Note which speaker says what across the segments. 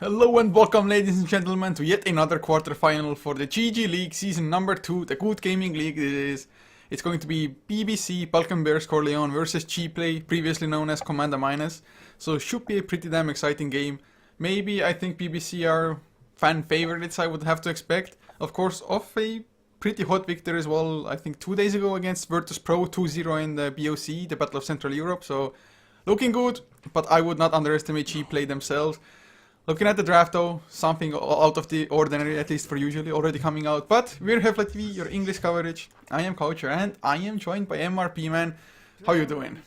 Speaker 1: Hello and welcome, ladies and gentlemen, to yet another quarterfinal for the GG League Season number 2, the Good Gaming League. It's going to be BBC, Balkan Bears Corleone versus Gplay, previously known as Commander Minus. So it should be a pretty damn exciting game. Maybe I think BBC are fan favorites, I would have to expect. Of course, off a pretty hot victory as well, I think 2 days ago against Virtus Pro 2-0 in the BOC, the Battle of Central Europe. So looking good, but I would not underestimate Gplay themselves. Looking at the draft though, something out of the ordinary, at least for usually, already coming out. But we're HeflaTV, your English coverage. I am Couchor and I am joined by MRP, man. How you doing?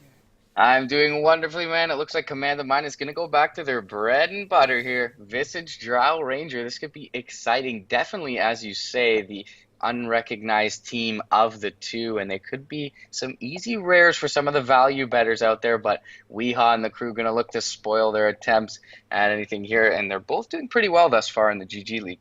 Speaker 2: I'm doing wonderfully, man. It looks like Commander Mine is going to go back to their bread and butter here. Visage Drow Ranger. This could be exciting. Definitely, as you say, the unrecognized team of the two. And they could be some easy rares for some of the value bettors out there. But Weehaw and the crew going to look to spoil their attempts at anything here. And they're both doing pretty well thus far in the GG League.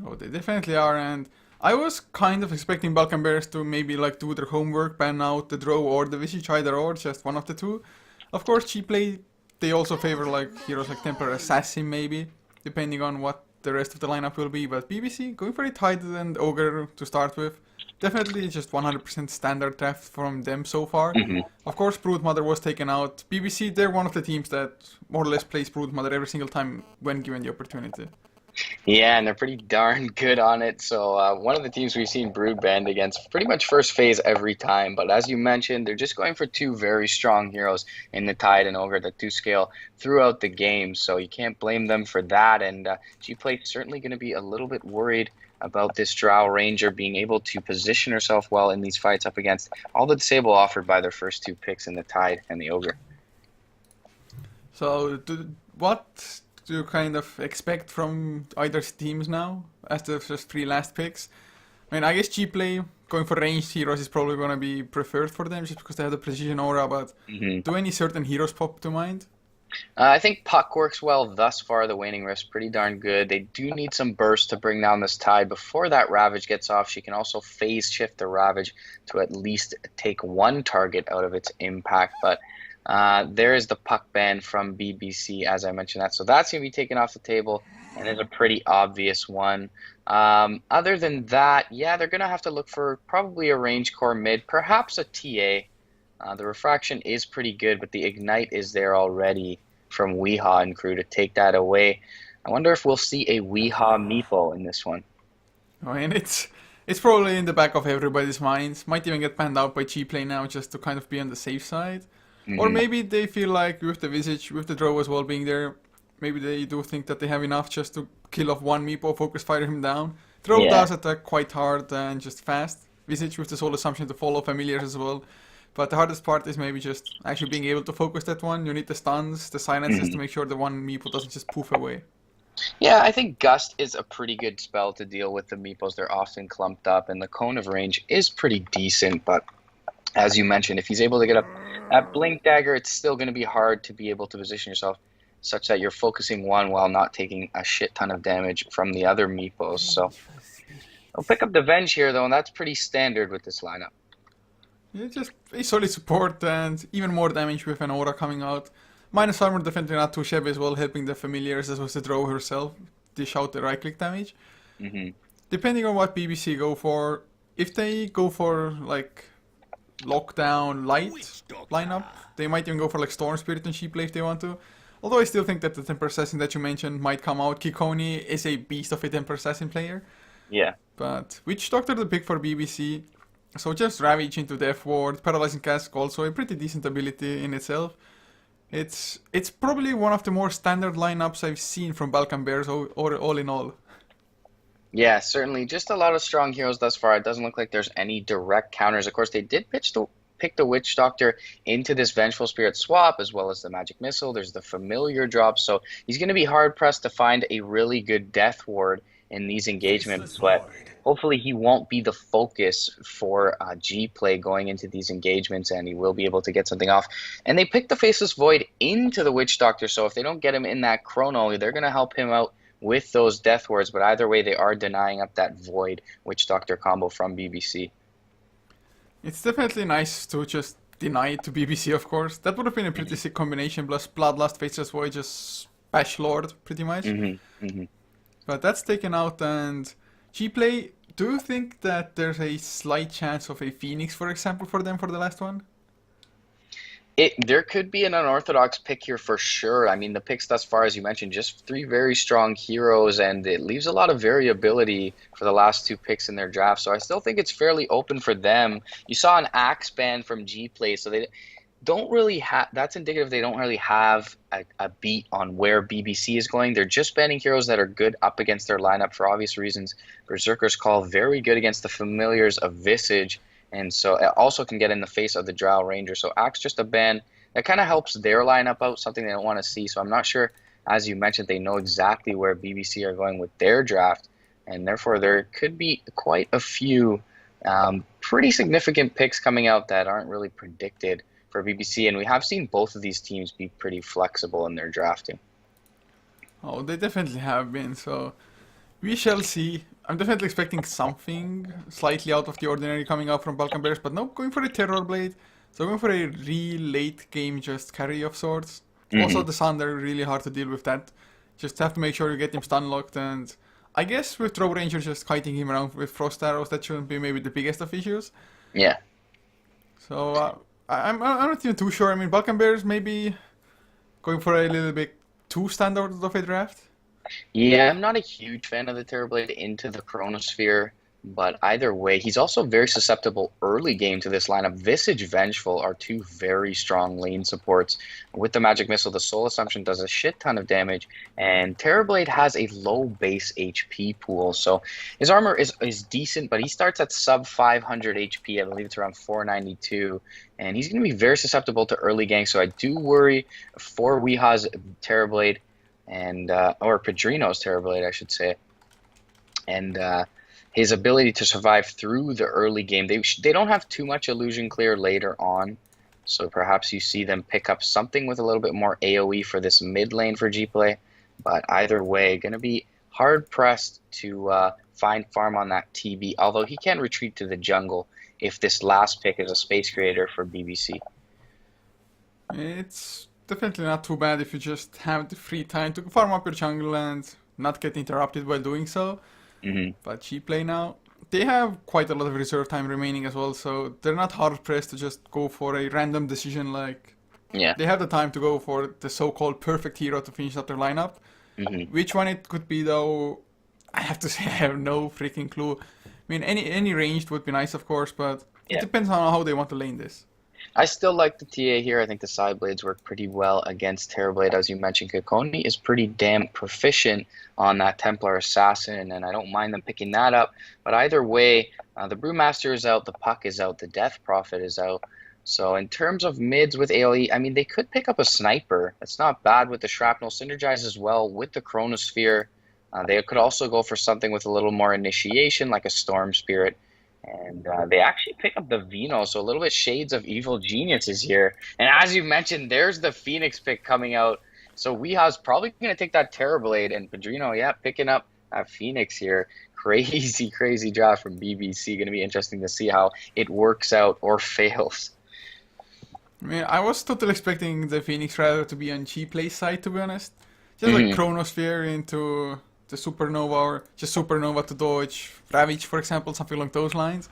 Speaker 1: Oh, they definitely are. And I was kind of expecting Balkan Bears to maybe like do their homework, ban out the Drow or the Visage, either or, just one of the two. Of course, Gplay, they also favor like heroes like Temporary Assassin maybe, depending on what the rest of the lineup will be. But BBC going for a Titan and Ogre to start with. Definitely just 100% standard draft from them so far. Of course, Broodmother was taken out. BBC, they're one of the teams that more or less plays Broodmother every single time when given the opportunity.
Speaker 2: Yeah, and they're pretty darn good on it. So one of the teams we've seen Brood banned against pretty much first phase every time. But as you mentioned, they're just going for two very strong heroes in the Tide and Ogre that do scale throughout the game. So you can't blame them for that. And Gplay certainly going to be a little bit worried about this Drow Ranger being able to position herself well in these fights up against all the disable offered by their first two picks in the Tide and the Ogre.
Speaker 1: So what do you kind of expect from either teams now as the first three last picks? I mean, I guess Gplay going for ranged heroes is probably going to be preferred for them just because they have the precision aura, but do any certain heroes pop to mind?
Speaker 2: I think Puck works well thus far. The Waning Rift's pretty darn good. They do need some burst to bring down this Tide before that Ravage gets off. She can also phase shift the Ravage to at least take one target out of its impact, but there is the Puck ban from BBC, as I mentioned that. So that's going to be taken off the table, and it's a pretty obvious one. Other than that, yeah, they're going to have to look for probably a range core mid, perhaps a TA. The refraction is pretty good, but the ignite is there already from Weehaw and crew to take that away. I wonder if we'll see a Weehaw meeple in this one.
Speaker 1: I mean, it's probably in the back of everybody's minds. Might even get panned out by Gplay now just to kind of be on the safe side. Or maybe they feel like with the Visage, with the Drow as well being there, maybe they do think that they have enough just to kill off one meeple, focus fire him down. Drow does attack quite hard and just fast. Visage with the sole assumption to follow familiars as well. But the hardest part is maybe just actually being able to focus that one. You need the stuns, the silences to make sure the one meeple doesn't just poof away.
Speaker 2: Yeah, I think Gust is a pretty good spell to deal with the meeples. They're often clumped up, and the Cone of Range is pretty decent, but as you mentioned, if he's able to get up at Blink Dagger, it's still going to be hard to be able to position yourself such that you're focusing one while not taking a shit ton of damage from the other meeples. So I'll pick up the Venge here, though, and that's pretty standard with this lineup.
Speaker 1: Yeah, just a solid support and even more damage with an aura coming out. Minus armor definitely not too shabby as well, helping the familiars as well as the Drow herself dish out the right click damage. Depending on what BBC go for, if they go for like lockdown light lineup, they might even go for like Storm Spirit and Gplay if they want to. Although I still think that the Temper Assassin that you mentioned might come out. Kikoni is a beast of a Temper Assassin player.
Speaker 2: Yeah.
Speaker 1: But Witch Doctor the pick for BBC. So just Ravage into Death Ward, Paralyzing Cask also a pretty decent ability in itself. It's probably one of the more standard lineups I've seen from Balkan Bears or all in all.
Speaker 2: Yeah, certainly. Just a lot of strong heroes thus far. It doesn't look like there's any direct counters. Of course, they did pick the Witch Doctor into this Vengeful Spirit swap, as well as the Magic Missile. There's the Familiar drop, so he's going to be hard-pressed to find a really good Death Ward in these engagements, but hopefully he won't be the focus for Gplay going into these engagements, and he will be able to get something off. And they picked the Faceless Void into the Witch Doctor, so if they don't get him in that Chrono, they're going to help him out with those Death Wards, but either way, they are denying up that Void Witch Doctor combo from BBC.
Speaker 1: It's definitely nice to just deny it to BBC, of course. That would have been a pretty sick combination, plus Bloodlust, Faceless Void, just Bash Lord, pretty much. But that's taken out, and Gplay, do you think that there's a slight chance of a Phoenix, for example, for them for the last one?
Speaker 2: There could be an unorthodox pick here for sure. I mean, the picks thus far, as you mentioned, just three very strong heroes, and it leaves a lot of variability for the last two picks in their draft. So I still think it's fairly open for them. You saw an axe ban from Gplay, so they don't really have. That's indicative they don't really have a beat on where BBC is going. They're just banning heroes that are good up against their lineup for obvious reasons. Berserker's Call, very good against the familiars of Visage. And so it also can get in the face of the Drow Ranger. So Axe just a ban that kind of helps their lineup out, something they don't want to see. So I'm not sure, as you mentioned, they know exactly where BBC are going with their draft. And therefore, there could be quite a few pretty significant picks coming out that aren't really predicted for BBC. And we have seen both of these teams be pretty flexible in their drafting.
Speaker 1: Oh, they definitely have been. So we shall see. I'm definitely expecting something slightly out of the ordinary coming out from Balkan Bears, but no, going for a Terror Blade. So going for a real late game just carry of sorts. Also the Sunder, really hard to deal with that. Just have to make sure you get him stun locked, and I guess with Drow Ranger just kiting him around with Frost Arrows, that shouldn't be maybe the biggest of issues.
Speaker 2: Yeah.
Speaker 1: So I'm not even too sure. I mean, Balkan Bears maybe going for a little bit too standard of a draft.
Speaker 2: Yeah, I'm not a huge fan of the Terrorblade into the Chronosphere, but either way, he's also very susceptible early game to this lineup. Visage, Vengeful are two very strong lane supports. With the Magic Missile, the Soul Assumption does a shit ton of damage, and Terrorblade has a low base HP pool, so his armor is decent, but he starts at sub 500 HP. I believe it's around 492, and he's going to be very susceptible to early gank, so I do worry for Weeha's Terrorblade, and or Pedrino's Terrorblade, I should say, and his ability to survive through the early game. They don't have too much illusion clear later on, so perhaps you see them pick up something with a little bit more AoE for this mid lane for Gplay, but either way, going to be hard pressed to find farm on that TB, although he can retreat to the jungle if this last pick is a space creator for BBC.
Speaker 1: It's definitely not too bad if you just have the free time to farm up your jungle and not get interrupted while doing so. But Gplay now, they have quite a lot of reserve time remaining as well, so they're not hard pressed to just go for a random decision. Like, they have the time to go for the so-called perfect hero to finish up their lineup. Which one it could be though, I have to say I have no freaking clue. I mean, any ranged would be nice, of course, but it depends on how they want to lane this.
Speaker 2: I still like the TA here. I think the side blades work pretty well against Terrorblade. As you mentioned, Kekoni is pretty damn proficient on that Templar Assassin, and I don't mind them picking that up. But either way, the Brewmaster is out, the Puck is out, the Death Prophet is out. So in terms of mids with AoE, I mean, they could pick up a Sniper. That's not bad with the Shrapnel. Synergizes well with the Chronosphere. They could also go for something with a little more initiation, like a Storm Spirit. And they actually pick up the Vino, so a little bit shades of Evil Geniuses here. And as you mentioned, there's the Phoenix pick coming out. So Weeha's probably going to take that Terrorblade, and Pedrino, picking up that Phoenix here. Crazy, crazy draft from BBC. Going to be interesting to see how it works out or fails.
Speaker 1: I mean, I was totally expecting the Phoenix rather to be on Gplay's side, to be honest. Just like Chronosphere into the Supernova, or just Supernova to dodge Ravage, for example, something along those lines.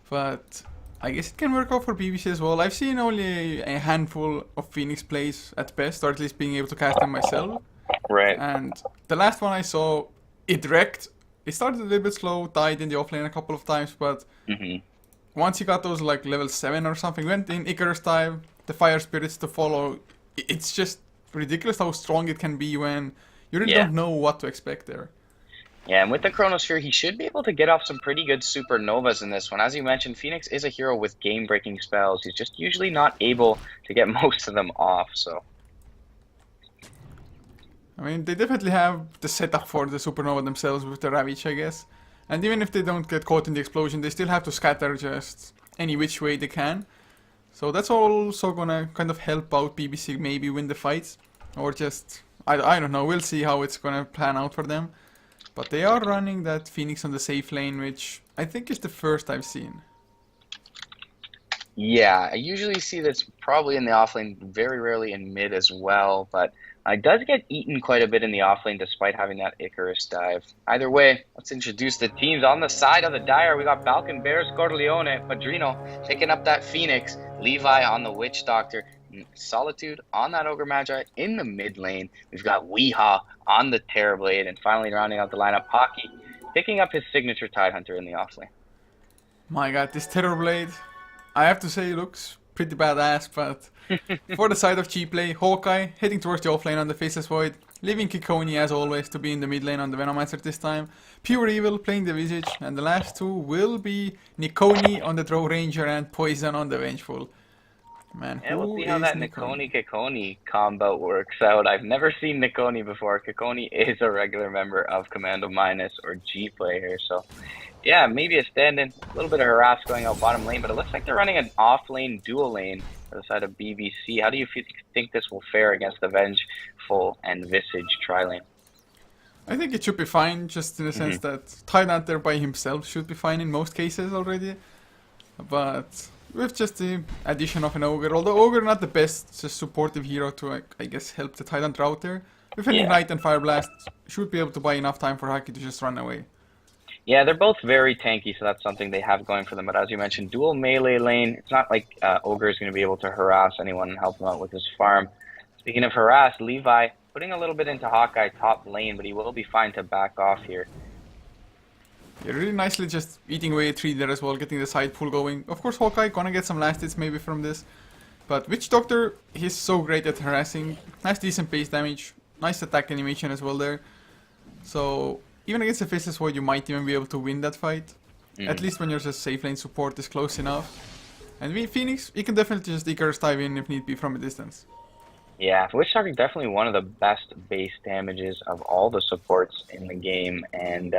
Speaker 1: But I guess it can work out for BBC as well. I've seen only a handful of Phoenix plays at best, or at least being able to cast them myself.
Speaker 2: Right.
Speaker 1: And the last one I saw, it wrecked. It started a little bit slow, died in the offlane a couple of times, but once you got those like level 7 or something, went in Icarus time, the Fire Spirits to follow, it's just ridiculous how strong it can be when you really don't know what to expect there.
Speaker 2: Yeah, and with the Chronosphere, he should be able to get off some pretty good Supernovas in this one. As you mentioned, Phoenix is a hero with game-breaking spells. He's just usually not able to get most of them off, so...
Speaker 1: I mean, they definitely have the setup for the Supernova themselves with the Ravage, I guess. And even if they don't get caught in the explosion, they still have to scatter just any which way they can. So that's also gonna kind of help out BBC maybe win the fights. Or just... I don't know, we'll see how it's gonna plan out for them. But they are running that Phoenix on the safe lane, which I think is the first I've seen. Yeah,
Speaker 2: I usually see this probably in the offlane, very rarely in mid as well. But Does get eaten quite a bit in the offlane despite having that Icarus dive. Either way, let's introduce the teams. On the side of the Dire, we got Balkan Bears, Corleone, Padrino picking up that Phoenix, Levi on the Witch Doctor, Solitude on that Ogre Magi in the mid lane. We've got Weehaw on the Terrorblade, and finally rounding out the lineup, Hockey picking up his signature Tidehunter in the offlane.
Speaker 1: My god, this Terrorblade, I have to say, looks pretty badass, but for the side of Gplay, Hawkeye heading towards the offlane on the Faceless Void, leaving Kikoni as always to be in the mid lane on the Venomancer this time, Pure Evil playing the Visage, and the last two will be Nikoni on the Drow Ranger and Poison on the Vengeful. Man,
Speaker 2: Yeah, we'll see how
Speaker 1: is
Speaker 2: that Nikoni combo works out. I've never seen Nikoni before. Kikoni is a regular member of Commando Minus or Gplay here, so yeah, maybe a stand-in, a little bit of harass going out bottom lane, but it looks like they're running an off-lane dual lane for the side of BBC. How do you think this will fare against the Vengeful and Visage tri-lane?
Speaker 1: I think it should be fine, just in the sense that Tidehunter by himself should be fine in most cases already. But with just the addition of an Ogre, although Ogre not the best just supportive hero to, I guess, help the Tidehunter out there, with an Ignite and Fire Blast, should be able to buy enough time for Haki to just run away.
Speaker 2: Yeah, they're both very tanky, so that's something they have going for them. But as you mentioned, dual melee lane, it's not like Ogre is going to be able to harass anyone and help him out with his farm. Speaking of harass, Levi putting a little bit into Hawkeye top lane, but he will be fine to back off here.
Speaker 1: Yeah, really nicely just eating away a tree there as well, getting the side pull going. Of course, Hawkeye gonna get some last hits maybe from this. But Witch Doctor, he's so great at harassing. Nice decent base damage. Nice attack animation as well there. So even against the Faceless Void, you might even be able to win that fight. At least when your just safe lane support is close enough. And Phoenix, he can definitely just Icarus dive in if need be from a distance.
Speaker 2: Yeah, Witch Doctor definitely one of the best base damages of all the supports in the game. And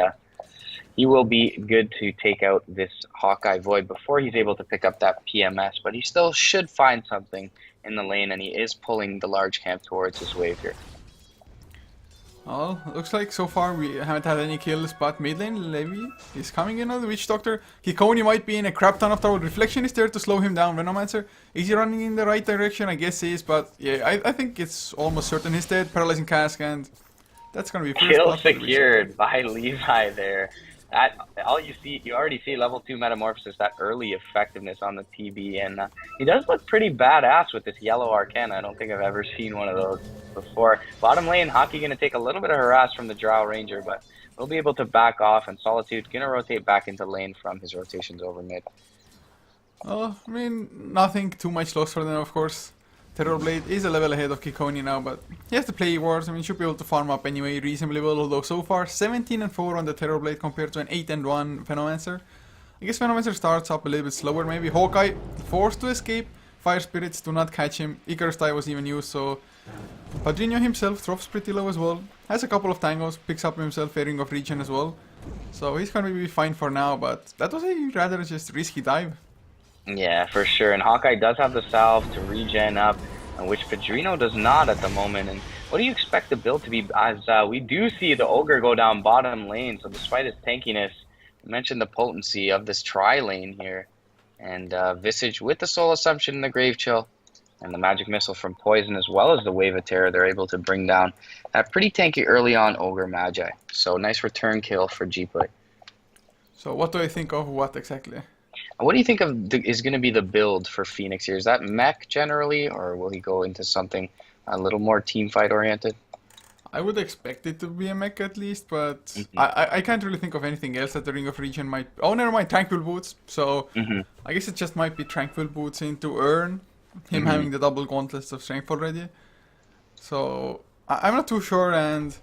Speaker 2: he will be good to take out this Hawkeye Void before he's able to pick up that PMS. But he still should find something in the lane, and he is pulling the large camp towards his wave here.
Speaker 1: Well, looks like so far we haven't had any kills, but mid lane, Levi is coming in on the Witch Doctor. Hikoni might be in a crap ton of trouble. Reflection is there to slow him down. Venomancer, is he running in the right direction? I guess he is, but yeah, I think it's almost certain he's dead. Paralyzing Cask, and that's gonna be first
Speaker 2: kill secured by Levi there. That you already see level 2 Metamorphosis, that early effectiveness on the TB, and he does look pretty badass with this yellow Arcana. I don't think I've ever seen one of those before. Bottom lane, Hockey gonna take a little bit of harass from the Drow Ranger, but we'll be able to back off, and Solitude gonna rotate back into lane from his rotations over mid.
Speaker 1: I mean, nothing too much loss for them, of course. Terrorblade is a level ahead of Kikoni now, but he has to play wars. I mean, should be able to farm up anyway reasonably well, although so far 17-4 on the Terrorblade compared to an 8-1 Venomancer. I guess Venomancer starts up a little bit slower maybe. Hawkeye forced to escape. Fire Spirits do not catch him. Icarus Die was even used, so Padrino himself drops pretty low as well. Has a couple of tangos, picks up himself a Ring of Regen as well. So he's gonna be fine for now, but that was a rather just risky dive.
Speaker 2: Yeah, for sure. And Hawkeye does have the salve to regen up, which Padrino does not at the moment. And what do you expect the build to be, as we do see the Ogre go down bottom lane? So despite his tankiness, you mentioned the potency of this tri-lane here. And Visage with the Soul Assumption and the Grave Chill, and the Magic Missile from Poison, as well as the Wave of Terror, they're able to bring down that pretty tanky early on Ogre Magi. So nice return kill for Gplay.
Speaker 1: So what do I think of what exactly?
Speaker 2: What do you think is going to be the build for Phoenix here? Is that mech generally, or will he go into something a little more team fight oriented?
Speaker 1: I would expect it to be a mech at least, but I can't really think of anything else that the Ring of Regen might... Oh, never mind, Tranquil Boots. So I guess it just might be Tranquil Boots in to earn him having the double gauntlets of strength already. So I'm not too sure, and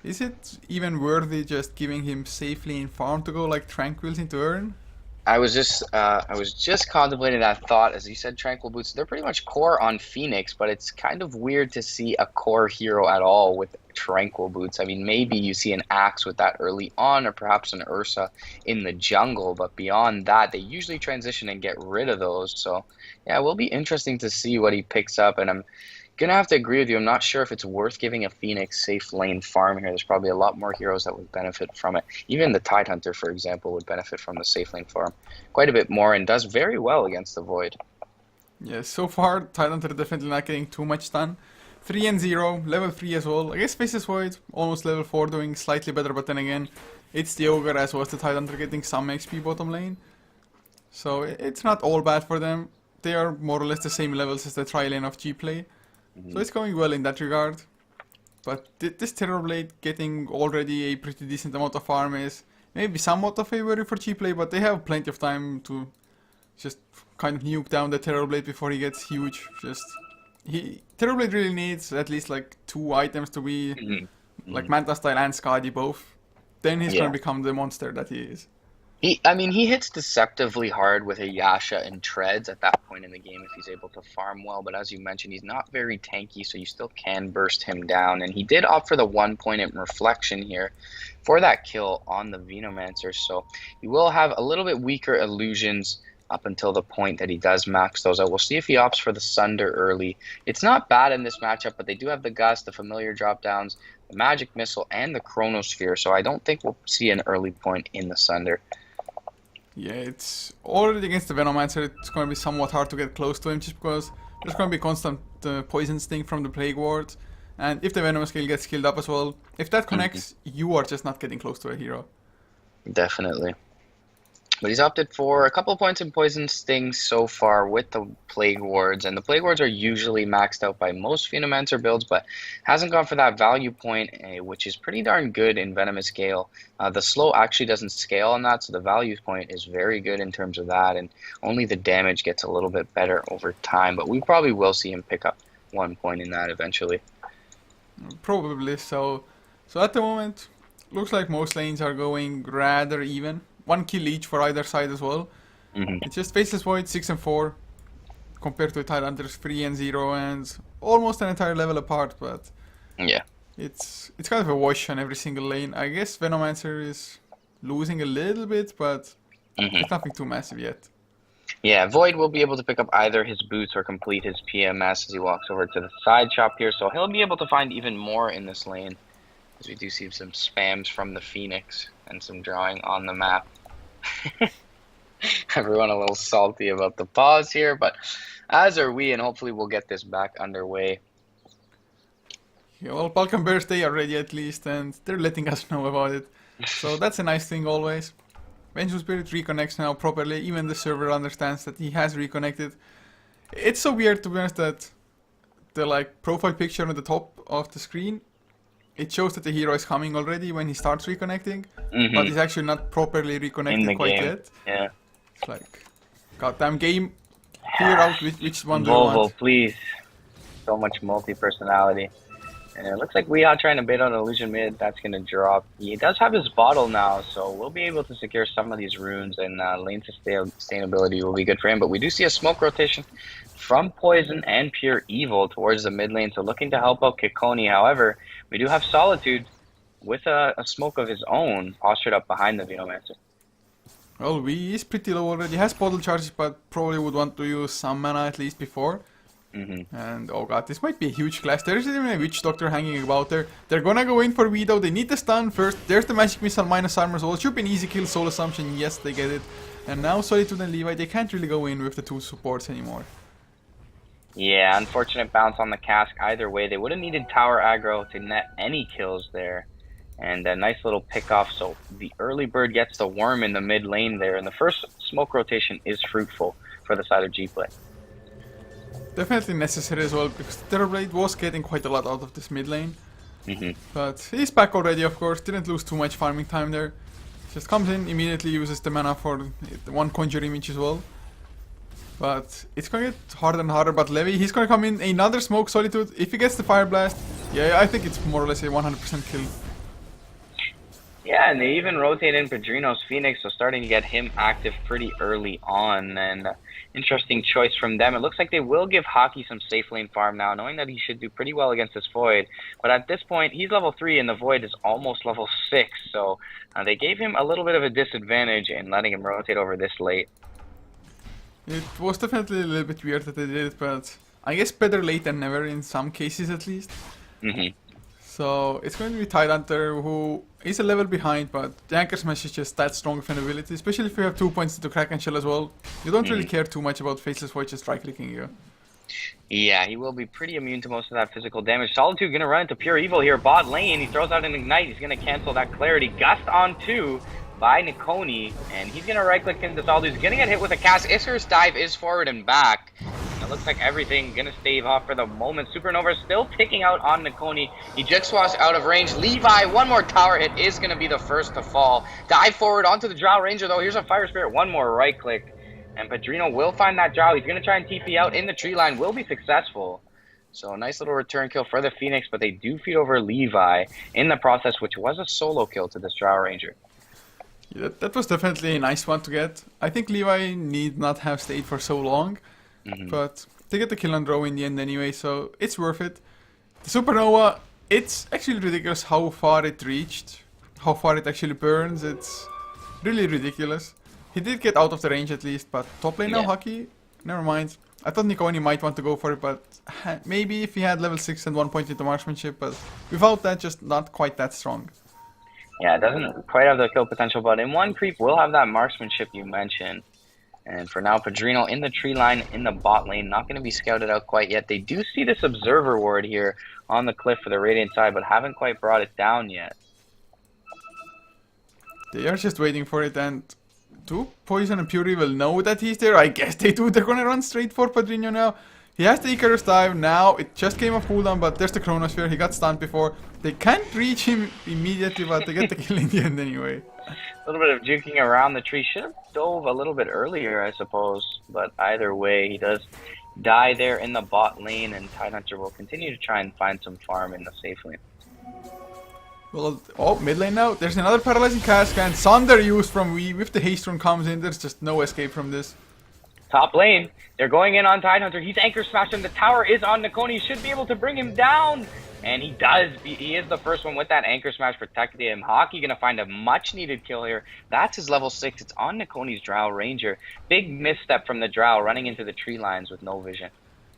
Speaker 1: is it even worthy just giving him safely in farm to go like Tranquils into earn?
Speaker 2: I was just contemplating that thought. As you said, Tranquil Boots, they're pretty much core on Phoenix, but it's kind of weird to see a core hero at all with Tranquil Boots. I mean, maybe you see an Axe with that early on, or perhaps an Ursa in the jungle, but beyond that, they usually transition and get rid of those. So yeah, it will be interesting to see what he picks up, and I'm gonna have to agree with you. I'm not sure if it's worth giving a Phoenix safe lane farm here. There's probably a lot more heroes that would benefit from it. Even the Tidehunter, for example, would benefit from the safe lane farm quite a bit more, and does very well against the Void.
Speaker 1: Yeah, so far Tidehunter definitely not getting too much done. 3 and 0, level 3 as well. I guess Faceless Void, almost level 4, doing slightly better, but then again, it's the Ogre as well as the Tidehunter getting some XP bottom lane. So it's not all bad for them. They are more or less the same levels as the tri-lane of Gplay. So it's going well in that regard. But this Terrorblade getting already a pretty decent amount of farm is maybe somewhat of a worry for Gplay, but they have plenty of time to just kind of nuke down the Terrorblade before he gets huge. Terrorblade really needs at least like 2 items to be like Manta Style and Skadi both. Then he's gonna become the monster that he is.
Speaker 2: I mean, he hits deceptively hard with a Yasha and Treads at that point in the game if he's able to farm well. But as you mentioned, he's not very tanky, so you still can burst him down. And he did opt for the 1 point in Reflection here for that kill on the Venomancer. So you will have a little bit weaker illusions up until the point that he does max those out. We'll see if he opts for the Sunder early. It's not bad in this matchup, but they do have the Gust, the familiar drop downs, the Magic Missile, and the Chronosphere. So I don't think we'll see an early point in the Sunder.
Speaker 1: Yeah, it's already against the Venomancer. It's going to be somewhat hard to get close to him just because there's going to be constant poison sting from the Plague Ward. And if the Venom skill gets killed up as well, if that connects, you are just not getting close to a hero.
Speaker 2: Definitely. But he's opted for a couple of points in Poison Sting so far with the Plague Wards. And the Plague Wards are usually maxed out by most Venomancer builds, but hasn't gone for that value point, which is pretty darn good in Venomous Gale. The slow actually doesn't scale on that, so the value point is very good in terms of that. And only the damage gets a little bit better over time. But we probably will see him pick up 1 point in that eventually.
Speaker 1: Probably so. So at the moment, looks like most lanes are going rather even. 1 kill each for either side as well. It's just Faceless Void 6 and 4 compared to Tidehunter's 3 and 0 and almost an entire level apart, but
Speaker 2: yeah,
Speaker 1: it's kind of a wash on every single lane. I guess Venomancer is losing a little bit, but it's nothing too massive yet.
Speaker 2: Yeah, Void will be able to pick up either his boots or complete his PMS as he walks over to the side shop here, so he'll be able to find even more in this lane, as we do see some spams from the Phoenix and some drawing on the map. Everyone a little salty about the pause here, but as are we, and hopefully we'll get this back underway.
Speaker 1: Yeah, well, Balkan Bears, they are ready at least, and they're letting us know about it. So that's a nice thing always. Vengeful Spirit reconnects now properly. Even the server understands that he has reconnected. It's so weird, to be honest, that the like profile picture on the top of the screen, it shows that the hero is coming already when he starts reconnecting, but he's actually not properly reconnected quite yet.
Speaker 2: Yeah.
Speaker 1: It's like, goddamn game, figure out which one do you
Speaker 2: Volvo,
Speaker 1: want.
Speaker 2: please. So much multi-personality. And it looks like we are trying to bait on Illusion mid. That's going to drop. He does have his bottle now, so we'll be able to secure some of these runes, and lane sustainability will be good for him. But we do see a smoke rotation from Poison and Pure Evil towards the mid lane, so looking to help out Kikoni. However, we do have Solitude with a smoke of his own postured up behind the Venomancer.
Speaker 1: Well, V is pretty low already. He has bottle charges, but probably would want to use some mana at least before. And oh god, this might be a huge clash. There isn't even a Witch Doctor hanging about there. They're gonna go in for Widow. They need the stun first. There's the Magic Missile minus armor as well. Should be an easy kill. Soul Assumption, yes, they get it. And now Solitude and Levi, they can't really go in with the 2 supports anymore.
Speaker 2: Yeah, unfortunate bounce on the cask either way. They would have needed tower aggro to net any kills there. And a nice little pick off. So the early bird gets the worm in the mid lane there. And the first smoke rotation is fruitful for the side of Gplay.
Speaker 1: Definitely necessary as well, because Terrorblade was getting quite a lot out of this mid lane. But he's back already, of course. Didn't lose too much farming time there. Just comes in, immediately uses the mana for the 1 Conjure Image as well. But it's going to get harder and harder. But Levi, he's going to come in, another Smoke Solitude. If he gets the Fire Blast, yeah, I think it's more or less a 100% kill.
Speaker 2: Yeah, and they even rotate in Padrino's Phoenix, so starting to get him active pretty early on. And interesting choice from them. It looks like they will give Hockey some safe lane farm now, knowing that he should do pretty well against this Void. But at this point, he's level 3 and the Void is almost level 6. So they gave him a little bit of a disadvantage in letting him rotate over this late.
Speaker 1: It was definitely a little bit weird that they did it, but I guess better late than never in some cases at least. So it's going to be Tidehunter, who is a level behind, but the Anchor Smash is just that strong of an ability, especially if you have 2 points into Kraken Shell as well. You don't really care too much about Faceless Void just right-clicking you.
Speaker 2: Yeah, he will be pretty immune to most of that physical damage. Solitude gonna run into Pure Evil here, bot lane. He throws out an Ignite. He's gonna cancel that Clarity. Gust on 2 by Nikoni, and he's gonna right-click into Solitude. He's gonna get hit with a cast. Isser's dive is forward and back. And it looks like everything gonna stave off for the moment. Supernova still ticking out on Nikoni. He Jig Swash out of range. Levi, one more tower hit is gonna be the first to fall. Dive forward onto the Drow Ranger though. Here's a Fire Spirit. One more right-click. And Padrino will find that Drow. He's going to try and TP out in the tree line. Will be successful. So a nice little return kill for the Phoenix, but they do feed over Levi in the process, which was a solo kill to this Drow Ranger.
Speaker 1: Yeah, that was definitely a nice one to get. I think Levi need not have stayed for so long, but they get the kill on Drow in the end anyway, so it's worth it. The Supernova, it's actually ridiculous how far it reached, how far it actually burns. It's really ridiculous. He did get out of the range at least, but top lane now, Hockey? Never mind. I thought Nikoni might want to go for it, but maybe if he had level 6 and 1 point into marksmanship, but without that, just not quite that strong.
Speaker 2: Yeah, it doesn't quite have the kill potential, but in one creep will have that marksmanship you mentioned. And for now, Padrino in the tree line in the bot lane, not going to be scouted out quite yet. They do see this Observer Ward here on the cliff for the Radiant side, but haven't quite brought it down yet.
Speaker 1: They are just waiting for it, and do Poison and Fury will know that he's there? I guess they do. They're gonna run straight for Padrino now. He has the Icarus dive now. It just came off cooldown, but there's the Chronosphere. He got stunned before. They can't reach him immediately, but they get the kill in the end anyway.
Speaker 2: A little bit of juking around the tree. Should have dove a little bit earlier, I suppose. But either way, he does die there in the bot lane, and Tidehunter will continue to try and find some farm in the safe lane.
Speaker 1: Well, oh, mid lane now. There's another Paralyzing Cask, and Sunder used from Weave. If the haste rune comes in, there's just no escape from this.
Speaker 2: Top lane, they're going in on Tidehunter. He's anchor smashing. The tower is on Nikoni. He should be able to bring him down. And he does. He is the first one with that anchor smash protecting him. Hockey gonna find a much needed kill here. That's his level 6. It's on Nikoni's Drow Ranger. Big misstep from the Drow running into the tree lines with no vision.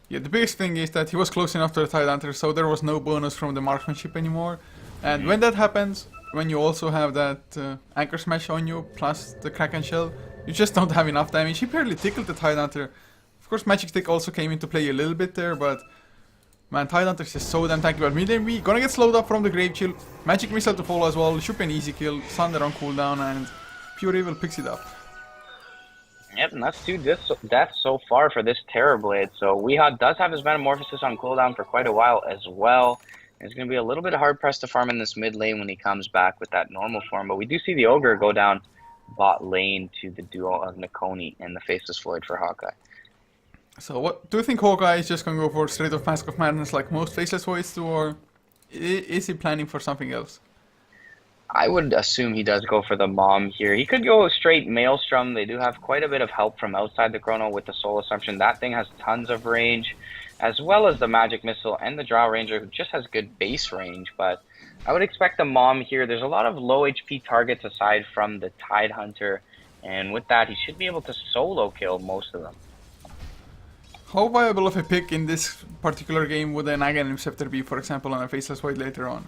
Speaker 1: Yeah, the biggest thing is that he was close enough to the Tidehunter, so there was no bonus from the marksmanship anymore. And when that happens, when you also have that anchor smash on you, plus the Kraken Shell, you just don't have enough damage. He barely tickled the Tidehunter. Of course, Magic Stick also came into play a little bit there, but man, Tidehunter is just so damn tanky. But mid-lane we gonna get slowed up from the Grave Chill. Magic Missile to follow as well. Should be an easy kill. Thunder on cooldown, and Pure Evil picks it up.
Speaker 2: Yep, and that's 2 deaths so far for this Terrorblade. So Weehawk does have his Metamorphosis on cooldown for quite a while as well. It's going to be a little bit hard-pressed to farm in this mid lane when he comes back with that normal form. But we do see the Ogre go down bot lane to the duo of Nikoni and the Faceless Void for Hawkeye.
Speaker 1: So what do you think Hawkeye is just going to go for straight off Mask of Madness like most Faceless Voids do, or is he planning for something else?
Speaker 2: I would assume he does go for the Mom here. He could go straight Maelstrom. They do have quite a bit of help from outside the Chrono with the Soul Assumption. That thing has tons of range, as well as the Magic Missile and the Drow Ranger, who just has good base range. But I would expect the Mom here. There's a lot of low HP targets aside from the Tidehunter, and with that, he should be able to solo kill most of them.
Speaker 1: How viable of a pick in this particular game would an Aghanim Scepter be, for example, on a Faceless Void later on?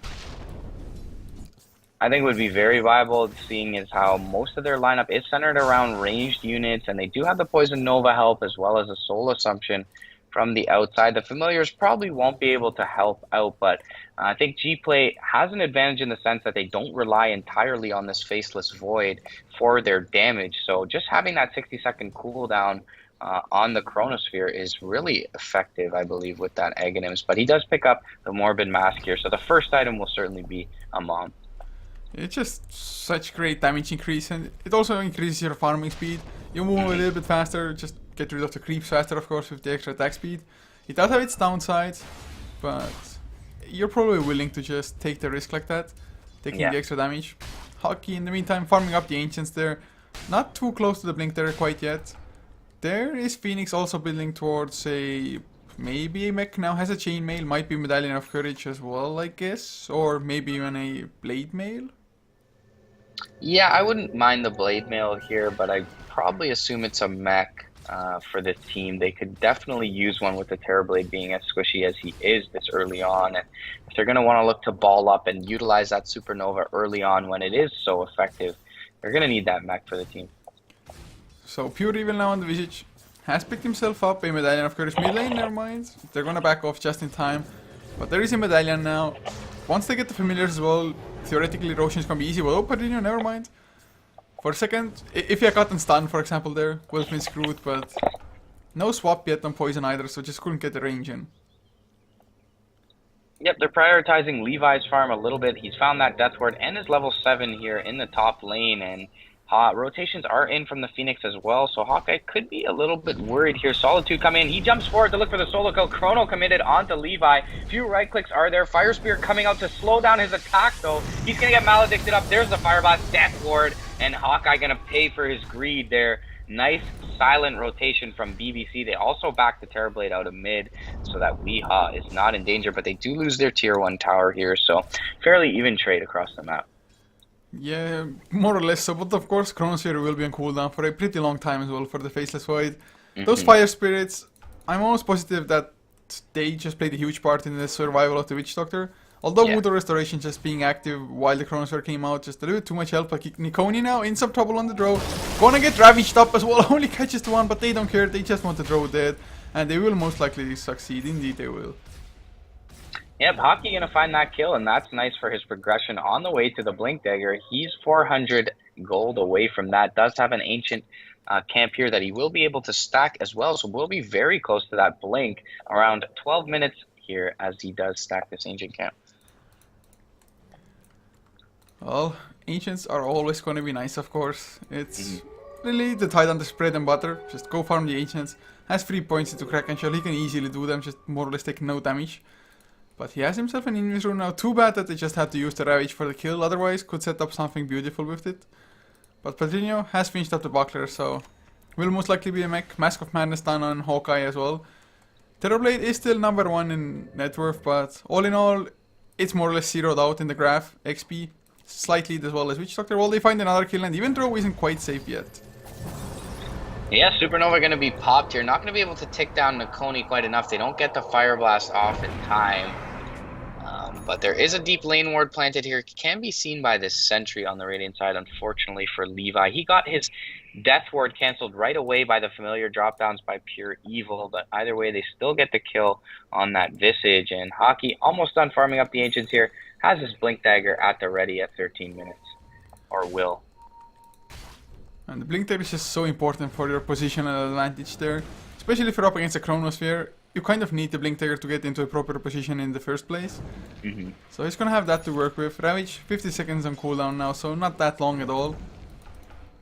Speaker 2: I think would be very viable, seeing as how most of their lineup is centered around ranged units, and they do have the Poison Nova help as well as a Soul Assumption from the outside. The Familiars probably won't be able to help out, but I think Gplay has an advantage in the sense that they don't rely entirely on this Faceless Void for their damage. So just having that 60-second cooldown on the Chronosphere is really effective, I believe, with that Aghanims. But he does pick up the Morbid Mask here, so the first item will certainly be a Mom.
Speaker 1: It's just such great damage increase, and it also increases your farming speed. You move a little bit faster, just get rid of the creeps faster, of course, with the extra attack speed. It does have its downsides, but you're probably willing to just take the risk like that, taking the extra damage. Hockey, in the meantime, farming up the Ancients there. Not too close to the Blink there quite yet. There is Phoenix also building towards a... Maybe a mech now has a Chainmail, might be Medallion of Courage as well, I guess. Or maybe even a Blade Mail.
Speaker 2: Yeah, I wouldn't mind the Blade Mail here, but I probably assume it's a mech for this team. They could definitely use one with the Terrorblade being as squishy as he is this early on. And if they're going to want to look to ball up and utilize that Supernova early on when it is so effective, they're going to need that mech for the team.
Speaker 1: So Pure Evil now on the Visage. has picked himself up a medallion. Of course, mid lane, never mind. They're gonna back off just in time. But there is a medallion now. Once they get the familiars as well, theoretically Roshan's gonna be easy. But oh, Padrino, never mind. For a second, if he had gotten stunned, for example, there would have been screwed. But no swap yet on poison either, so just couldn't get the range in.
Speaker 3: Yep, they're prioritizing Levi's farm a little bit. He's found that Death Ward and is level 7 here in the top lane, and rotations are in from the Phoenix as well, so Hawkeye could be a little bit worried here. Solitude come in, he jumps forward to look for the solo kill. Chrono committed onto Levi. Few right clicks are there. Fire Spear coming out to slow down his attack though. He's gonna get maledicted up. There's the Fire Blast, Death Ward, and Hawkeye gonna pay for his greed there. Nice silent rotation from BBC. They also back the Terrorblade out of mid so that Weehaw is not in danger, but they do lose their tier 1 tower here, so fairly even trade across the map.
Speaker 1: Yeah, more or less so, but of course Chronosphere will be on cooldown for a pretty long time as well for the Faceless Void. Those Fire Spirits, I'm almost positive that they just played a huge part in the survival of the Witch Doctor. Although Voodoo Restoration just being active while the Chronosphere came out, just a little bit too much help. Like Nikoni now in some trouble on the draw. Gonna get ravaged up as well, only catches the one, but they don't care, they just want the draw dead. And they will most likely succeed, indeed they will.
Speaker 3: Yep, Hockey gonna find that kill, and that's nice for his progression on the way to the Blink Dagger. He's 400 gold away from that. Does have an ancient camp here that he will be able to stack as well, so we'll be very close to that Blink. Around 12 minutes here as he does stack this ancient camp.
Speaker 1: Well, ancients are always going to be nice, of course. It's really the Titan, the bread and butter. Just go farm the ancients. Has 3 points into Kraken Shell. He can easily do them, just more or less take no damage. But he has himself an Invis rune now. Too bad that they just had to use the Ravage for the kill. Otherwise, could set up something beautiful with it. But Padrino has finished up the Buckler, so will most likely be a mech. Mask of Madness done on Hawkeye as well. Terrorblade is still number 1 in net worth, but all in all, it's more or less zeroed out in the graph. XP. Slight lead as well as Witch Doctor. Well, they find another kill, and even though isn't quite safe yet.
Speaker 2: Yeah, Supernova going to be popped here. Not going to be able to tick down Nikoni quite enough. They don't get the Fire Blast off in time. But there is a deep lane ward planted here. It can be seen by this sentry on the Radiant side, unfortunately for Levi. He got his Death Ward cancelled right away by the familiar drop-downs by Pure Evil, but either way, they still get the kill on that Visage, and Hockey almost done farming up the Ancients here. Has his Blink Dagger at the ready at 13 minutes, or will.
Speaker 1: And the Blink Dagger is just so important for your positional advantage there. Especially if you're up against a Chronosphere, you kind of need the Blink Dagger to get into a proper position in the first place. So he's gonna have that to work with. Ravage, 50 seconds on cooldown now, so not that long at all.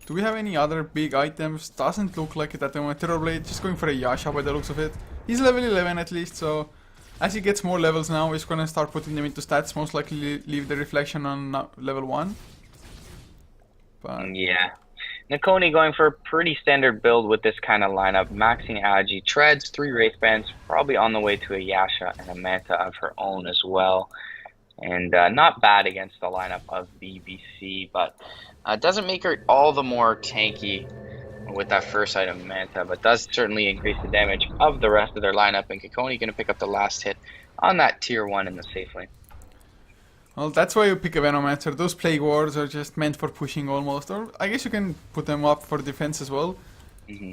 Speaker 1: Do we have any other big items? Doesn't look like it at the moment. Terrorblade, just going for a Yasha by the looks of it. He's level 11 at least, so as he gets more levels now, he's gonna start putting them into stats. Most likely leave the reflection on level 1. But
Speaker 3: yeah. Nikoni going for a pretty standard build with this kind of lineup. Maxing Agi, Treads, 3 Wraith Bands, probably on the way to a Yasha and a Manta of her own as well. And not bad against the lineup of BBC, but doesn't make her all the more tanky with that first item Manta, but does certainly increase the damage of the rest of their lineup. And Kikoni going to pick up the last hit on that tier 1 in the safe lane.
Speaker 1: well, that's why you pick a Venomancer. Those Plague Wards are just meant for pushing almost, or I guess you can put them up for defense as well.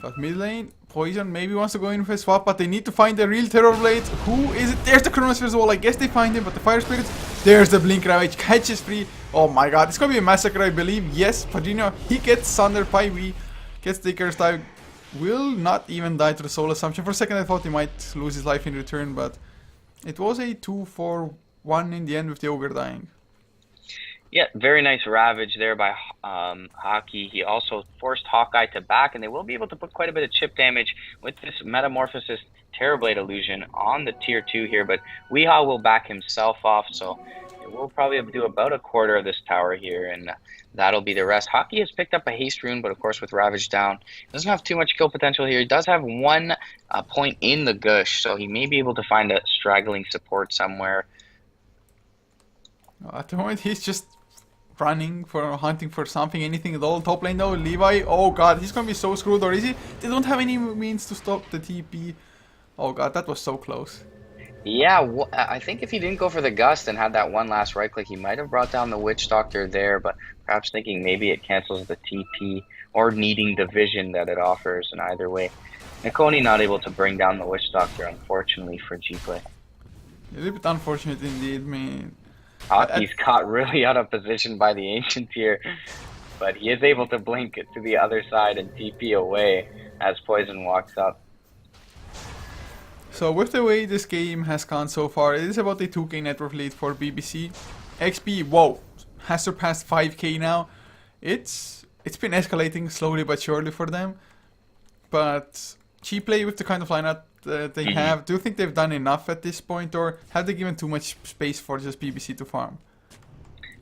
Speaker 1: But mid lane, Poison maybe wants to go in for a swap, but they need to find the real Terrorblade. Who is it? There's the Chronosphere as well. I guess they find him, but the Fire Spirits. There's the Blink Ravage. Catches free. Oh my god, it's gonna be a massacre, I believe. Yes, Padrino, he gets Sundered by V. Gets the Curse dive. Will not even die to the Soul Assumption. For a second I thought he might lose his life in return, but it was a 2-4-1 in the end with the Ogre dying.
Speaker 3: Yeah, very nice Ravage there by Hockey. He also forced Hawkeye to back, and they will be able to put quite a bit of chip damage with this Metamorphosis Terrorblade illusion on the tier 2 here, but Weehaw will back himself off, so we'll probably do about a quarter of this tower here, and that'll be the rest. Hockey has picked up a haste rune, but of course with Ravage down, doesn't have too much kill potential here. He does have 1 point in the Gush, so he may be able to find a straggling support somewhere.
Speaker 1: At the moment he's just running for hunting for something, anything at all. Top lane though, Levi, oh god, he's gonna be so screwed, or is he? They don't have any means to stop the TP. Oh god, that was so close.
Speaker 2: Yeah, I think if he didn't go for the Gust and had that one last right click, he might have brought down the Witch Doctor there, but perhaps thinking maybe it cancels the TP or needing the vision that it offers, and either way,
Speaker 3: Nikoni not able to bring down the Witch Doctor, unfortunately, for Gplay.
Speaker 1: A little bit unfortunate indeed, man.
Speaker 3: Hockey's caught really out of position by the Ancient here, but he is able to blink it to the other side and TP away as Poison walks up.
Speaker 1: So with the way this game has gone so far, it is about a 2k net worth lead for BBC. XP, whoa, has surpassed 5k now. It's been escalating slowly but surely for them. But Gplay, with the kind of lineup that they have, do you think they've done enough at this point, or have they given too much space for just BBC to farm?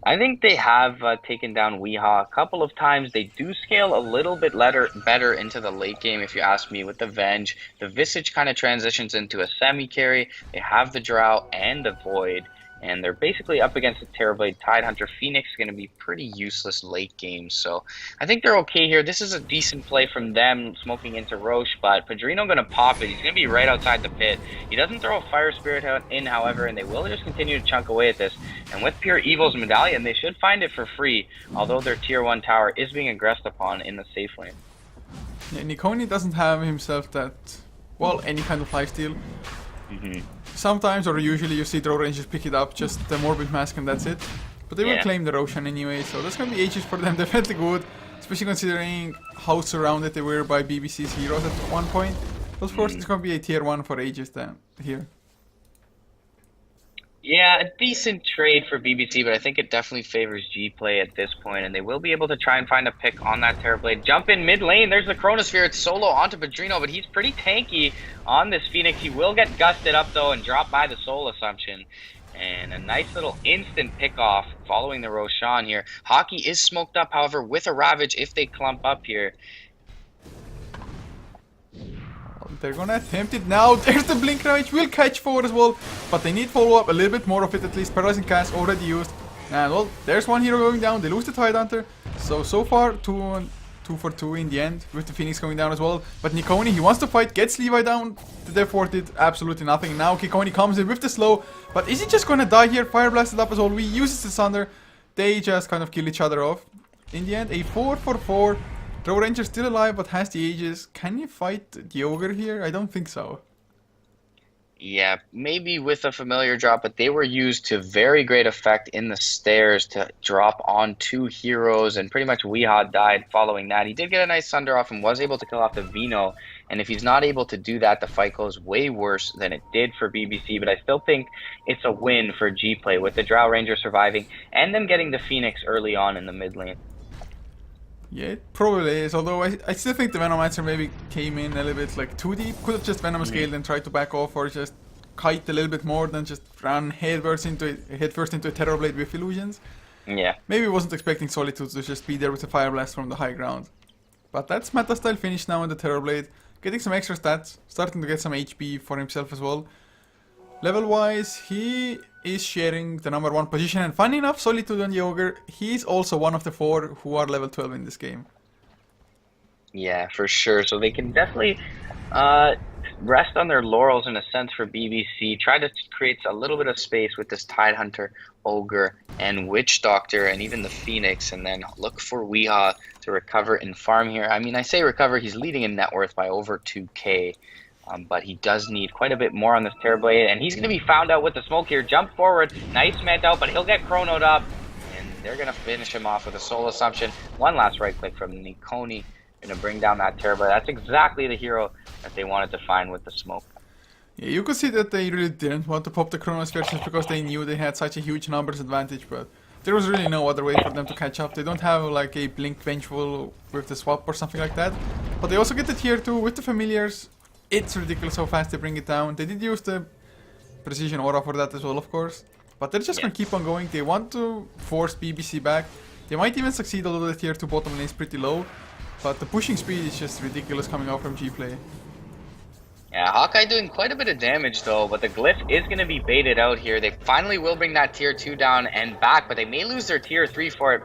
Speaker 3: I think they have taken down Weehaw a couple of times. They do scale a little bit better into the late game, if you ask me, with the Venge. The Visage kind of transitions into a semi-carry. They have the Drow and the Void, and they're basically up against the Terrorblade Tidehunter. Phoenix is going to be pretty useless late game, so I think they're okay here. This is a decent play from them, smoking into Roche, but Padrino going to pop it. He's going to be right outside the pit. He doesn't throw a Fire Spirit in, however, and they will just continue to chunk away at this. And with Pure Evil's Medallion, they should find it for free, although their Tier 1 tower is being aggressed upon in the safe lane.
Speaker 1: Yeah, Nikoni doesn't have himself that, well, any kind of lifesteal. Sometimes, or usually, you see Drow Rangers pick it up, just the Morbid Mask, and that's it. But they will claim the Roshan anyway, so that's gonna be ages for them, definitely good. Especially considering how surrounded they were by BBC's heroes at one point. But of course, it's gonna be a tier 1 for ages then, here.
Speaker 3: Yeah, a decent trade for BBC, but I think it definitely favors Gplay at this point, and they will be able to try and find a pick on that Terrorblade. Jump in mid lane, there's the Chronosphere, it's solo onto Padrino, but he's pretty tanky on this Phoenix. He will get gusted up though and drop by the Soul Assumption. And a nice little instant pick off following the Roshan here. Hockey is smoked up, however, with a Ravage if they clump up here.
Speaker 1: They're gonna attempt it now. There's the Blink Ravage. Will catch forward as well. But they need follow-up. A little bit more of it at least. Paralyzing Cast already used. And well, there's one hero going down. They lose the Tidehunter. So far, 2 for 2 in the end. With the Phoenix going down as well. But Nikoni, he wants to fight. Gets Levi down. Therefore did absolutely nothing. Now Nikoni comes in with the slow. But is he just gonna die here? Fire blasted up as well. We uses the Sunder. They just kind of kill each other off. In the end, a 4 for 4. Drow Ranger still alive, but has the Aegis. Can you fight the Ogre here? I don't think so.
Speaker 2: Yeah, maybe with a familiar drop, but they were used to very great effect in the stairs to drop on 2 heroes, and pretty much Weehaw died following that. He did get a nice Sunder off and was able to kill off the Vino, and if he's not able to do that, the fight goes way worse than it did for BBC, but I still think it's a win for Gplay with the Drow Ranger surviving and them getting the Phoenix early on in the mid lane.
Speaker 1: Yeah, it probably is, although I still think the Venomancer maybe came in a little bit like too deep. Could have just Venom scaled and tried to back off, or just kite a little bit more than just run headfirst into a Terrorblade with illusions.
Speaker 3: Yeah.
Speaker 1: Maybe wasn't expecting Solitude to just be there with a Fire Blast from the high ground. But that's meta style finish now on the Terrorblade. Getting some extra stats, starting to get some HP for himself as well. Level wise, he is sharing the number 1 position, and funny enough, Solitude and the Ogre, he's also one of the 4 who are level 12 in this game.
Speaker 3: Yeah, for sure. So they can definitely rest on their laurels in a sense for BBC. Try to create a little bit of space with this Tidehunter, Ogre, and Witch Doctor, and even the Phoenix, and then look for Weehaw to recover and farm here. I mean, I say recover, he's leading in net worth by over 2k. But he does need quite a bit more on this Terrorblade, and he's going to be found out with the smoke here. Jump forward, nice Met out, but he'll get chronoed up, and they're going to finish him off with a Soul Assumption. One last right click from Nikoni, going to bring down that Terrorblade. That's exactly the hero that they wanted to find with the smoke.
Speaker 1: Yeah, you could see that they really didn't want to pop the Chronosphere just because they knew they had such a huge numbers advantage, but there was really no other way for them to catch up. They don't have like a Blink Vengeful with the swap or something like that, but they also get the tier 2 with the Familiars. It's ridiculous how fast they bring it down. They did use the Precision Aura for that as well, of course. But they're just gonna keep on going. They want to force BBC back. They might even succeed, although the tier 2 bottom lane is pretty low. But the pushing speed is just ridiculous coming out from Gplay.
Speaker 2: Yeah, Hawkeye doing quite a bit of damage though, but the Glyph is going to be baited out here. They finally will bring that tier 2 down and back, but they may lose their tier 3 for it.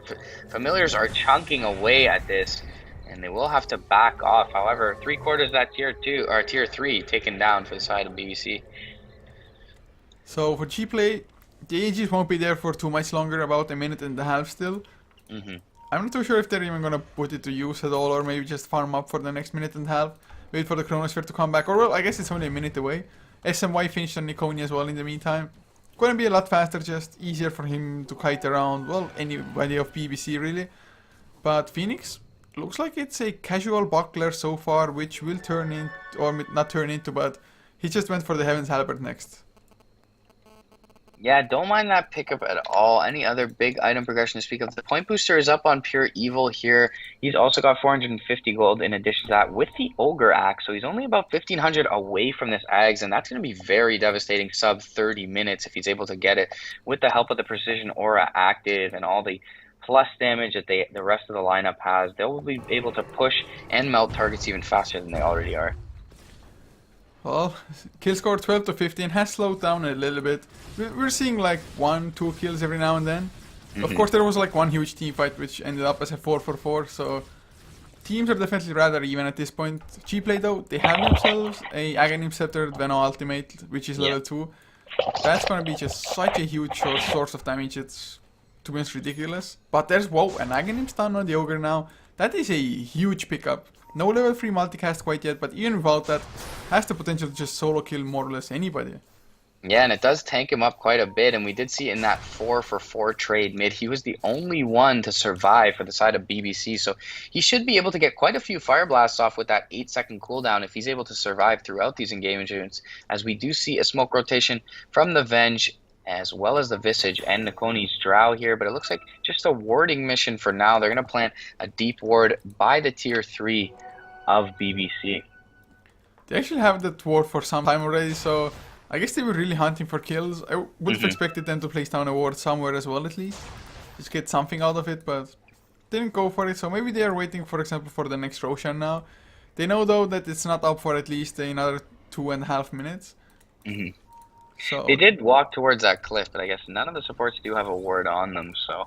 Speaker 2: Familiars are chunking away at this, and they will have to back off. However, 3/4 of that tier 2 or tier 3 taken down for the side of BBC.
Speaker 1: So for Gplay, the Aegis won't be there for too much longer, about a minute and a half still. I'm not too sure if they're even gonna put it to use at all, or maybe just farm up for the next minute and a half. wait for the Chronosphere to come back. Or, well, I guess it's only a minute away. SMY finished on Nikoni as well in the meantime. Gonna be a lot faster, just easier for him to kite around. Well, anybody of BBC really. But Phoenix looks like it's a casual buckler so far, which will turn into, or not turn into, but he just went for the Heaven's Halberd next.
Speaker 2: Yeah, don't mind that pickup at all. Any other big item progression to speak of? The point booster is up on Pure Evil here. He's also got 450 gold in addition to that with the Ogre Axe. So he's only about 1,500 away from this Ags, and that's going to be very devastating sub 30 minutes if he's able to get it with the help of the Precision Aura active and all the plus damage that the rest of the lineup has. They'll be able to push and melt targets even faster than they already are.
Speaker 1: Well, kill score 12 to 15 has slowed down a little bit. We're seeing like 1-2 kills every now and then. Of course, there was like one huge team fight which ended up as a 4-4-4, so teams are definitely rather even at this point. Gplay though, they have themselves a Aghanim Scepter Veno Ultimate, which is level 2. That's gonna be just such a huge source of damage, it's to be honest ridiculous. But there's, whoa, an Aghanim stun on the Ogre now. That is a huge pickup. No level 3 multicast quite yet, but even without that, has the potential to just solo kill more or less anybody.
Speaker 2: Yeah, and it does tank him up quite a bit, and we did see in that 4-for-4 trade mid, he was the only one to survive for the side of BBC, so he should be able to get quite a few Fire Blasts off with that 8-second cooldown if he's able to survive throughout these engagements, as we do see a smoke rotation from the Venge, as well as the Visage and Nikoni's Drow here, but it looks like just a warding mission for now. They're going to plant a deep ward by the tier 3 of BBC.
Speaker 1: They actually have that ward for some time already, so I guess they were really hunting for kills. I would have expected them to place down a ward somewhere as well at least. Just get something out of it, but didn't go for it, so maybe they are waiting, for example, for the next Roshan now. They know though that it's not up for at least another 2.5 minutes. So
Speaker 3: They did walk towards that cliff, but I guess none of the supports do have a ward on them, so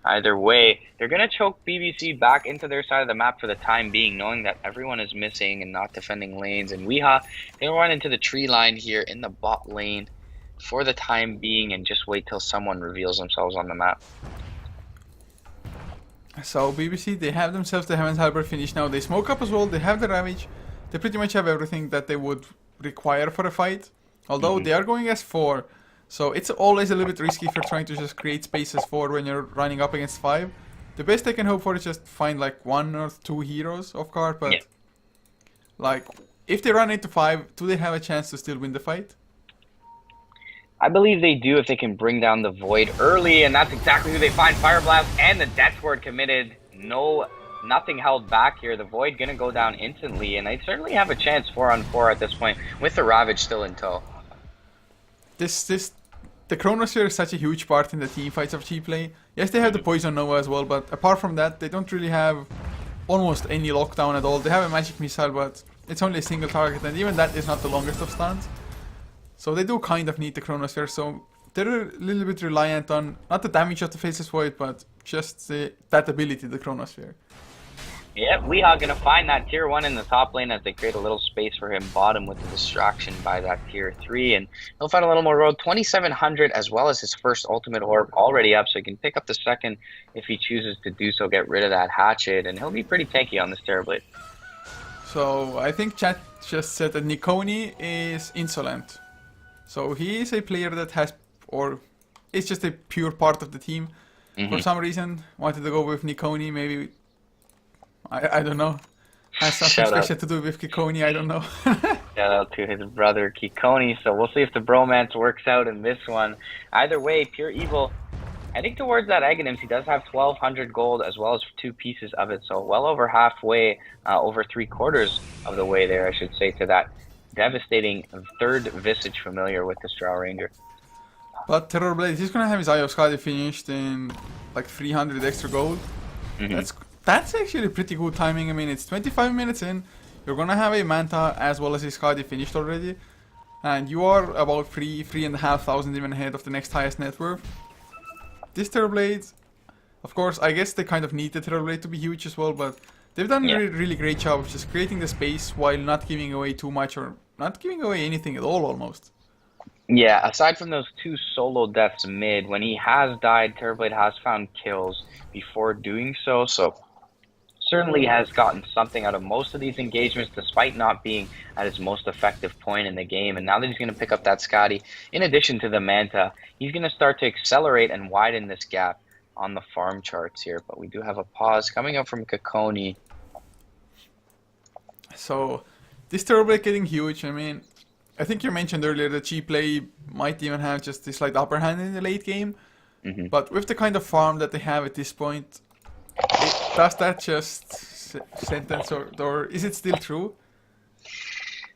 Speaker 3: either way, they're going to choke BBC back into their side of the map for the time being, knowing that everyone is missing and not defending lanes. And Weeha, they'll run into the tree line here in the bot lane for the time being and just wait till someone reveals themselves on the map.
Speaker 1: So BBC, they have themselves the Heaven's Halberd finished now. They smoke up as well, they have the Ravage. They pretty much have everything that they would require for a fight. Although they are going S4, so it's always a little bit risky if you're trying to just create space S4 when you're running up against 5. The best they can hope for is just find like 1 or 2 heroes off guard, but like if they run into 5, do they have a chance to still win the fight?
Speaker 3: I believe they do if they can bring down the Void early, and that's exactly who they find. Fire Blast and the Death Ward committed. Nothing held back here. The Void gonna go down instantly, and they certainly have a chance 4-on-4 at this point with the Ravage still in tow.
Speaker 1: The Chronosphere is such a huge part in the team fights of Gplay. Yes, they have the Poison Nova as well, but apart from that, they don't really have almost any lockdown at all. They have a magic missile, but it's only a single target, and even that is not the longest of stuns. So they do kind of need the Chronosphere, so they're a little bit reliant on, not the damage of the Faceless Void, but just that ability, the Chronosphere.
Speaker 3: Yeah, Weeha gonna find that tier 1 in the top lane as they create a little space for him bottom with the distraction by that tier 3, and he'll find a little more road. 2,700 as well as his first ultimate orb already up, so he can pick up the second if he chooses to do so, get rid of that hatchet, and he'll be pretty tanky on this Terrorblade.
Speaker 1: So I think chat just said that Nikoni is insolent. So he is a player that has, or it's just a pure part of the team. For some reason, wanted to go with Nikoni, maybe, I don't know. Has something special to do with Kikoni, I don't know.
Speaker 3: Shout out to his brother Kikoni, so we'll see if the bromance works out in this one. Either way, Pure Evil heading towards that Aghanims. He does have 1,200 gold as well as 2 pieces of it, so well over halfway, over 3/4 of the way there, I should say, to that devastating 3rd Visage familiar with the Drow Ranger.
Speaker 1: But Terrorblade, he's gonna have his Eye of Skadi finished in like 300 extra gold. That's actually pretty good timing. I mean, it's 25 minutes in, you're gonna have a Manta as well as his Skadi finished already, and you are about 3,500 even ahead of the next highest net worth. This Terrorblade, of course, I guess they kind of need the Terrorblade to be huge as well, but they've done a really great job of just creating the space while not giving away too much or not giving away anything at all almost.
Speaker 3: Yeah, aside from those 2 solo deaths mid, when he has died, Terrorblade has found kills before doing so, so certainly has gotten something out of most of these engagements despite not being at his most effective point in the game. And now that he's going to pick up that Scotty, in addition to the Manta, he's going to start to accelerate and widen this gap on the farm charts here. But we do have a pause coming up from Kakoni.
Speaker 1: So this Terrorblade getting huge. I mean, I think you mentioned earlier that Gplay might even have just this slight upper hand in the late game. But with the kind of farm that they have at this point, does that just sentence or is it still true?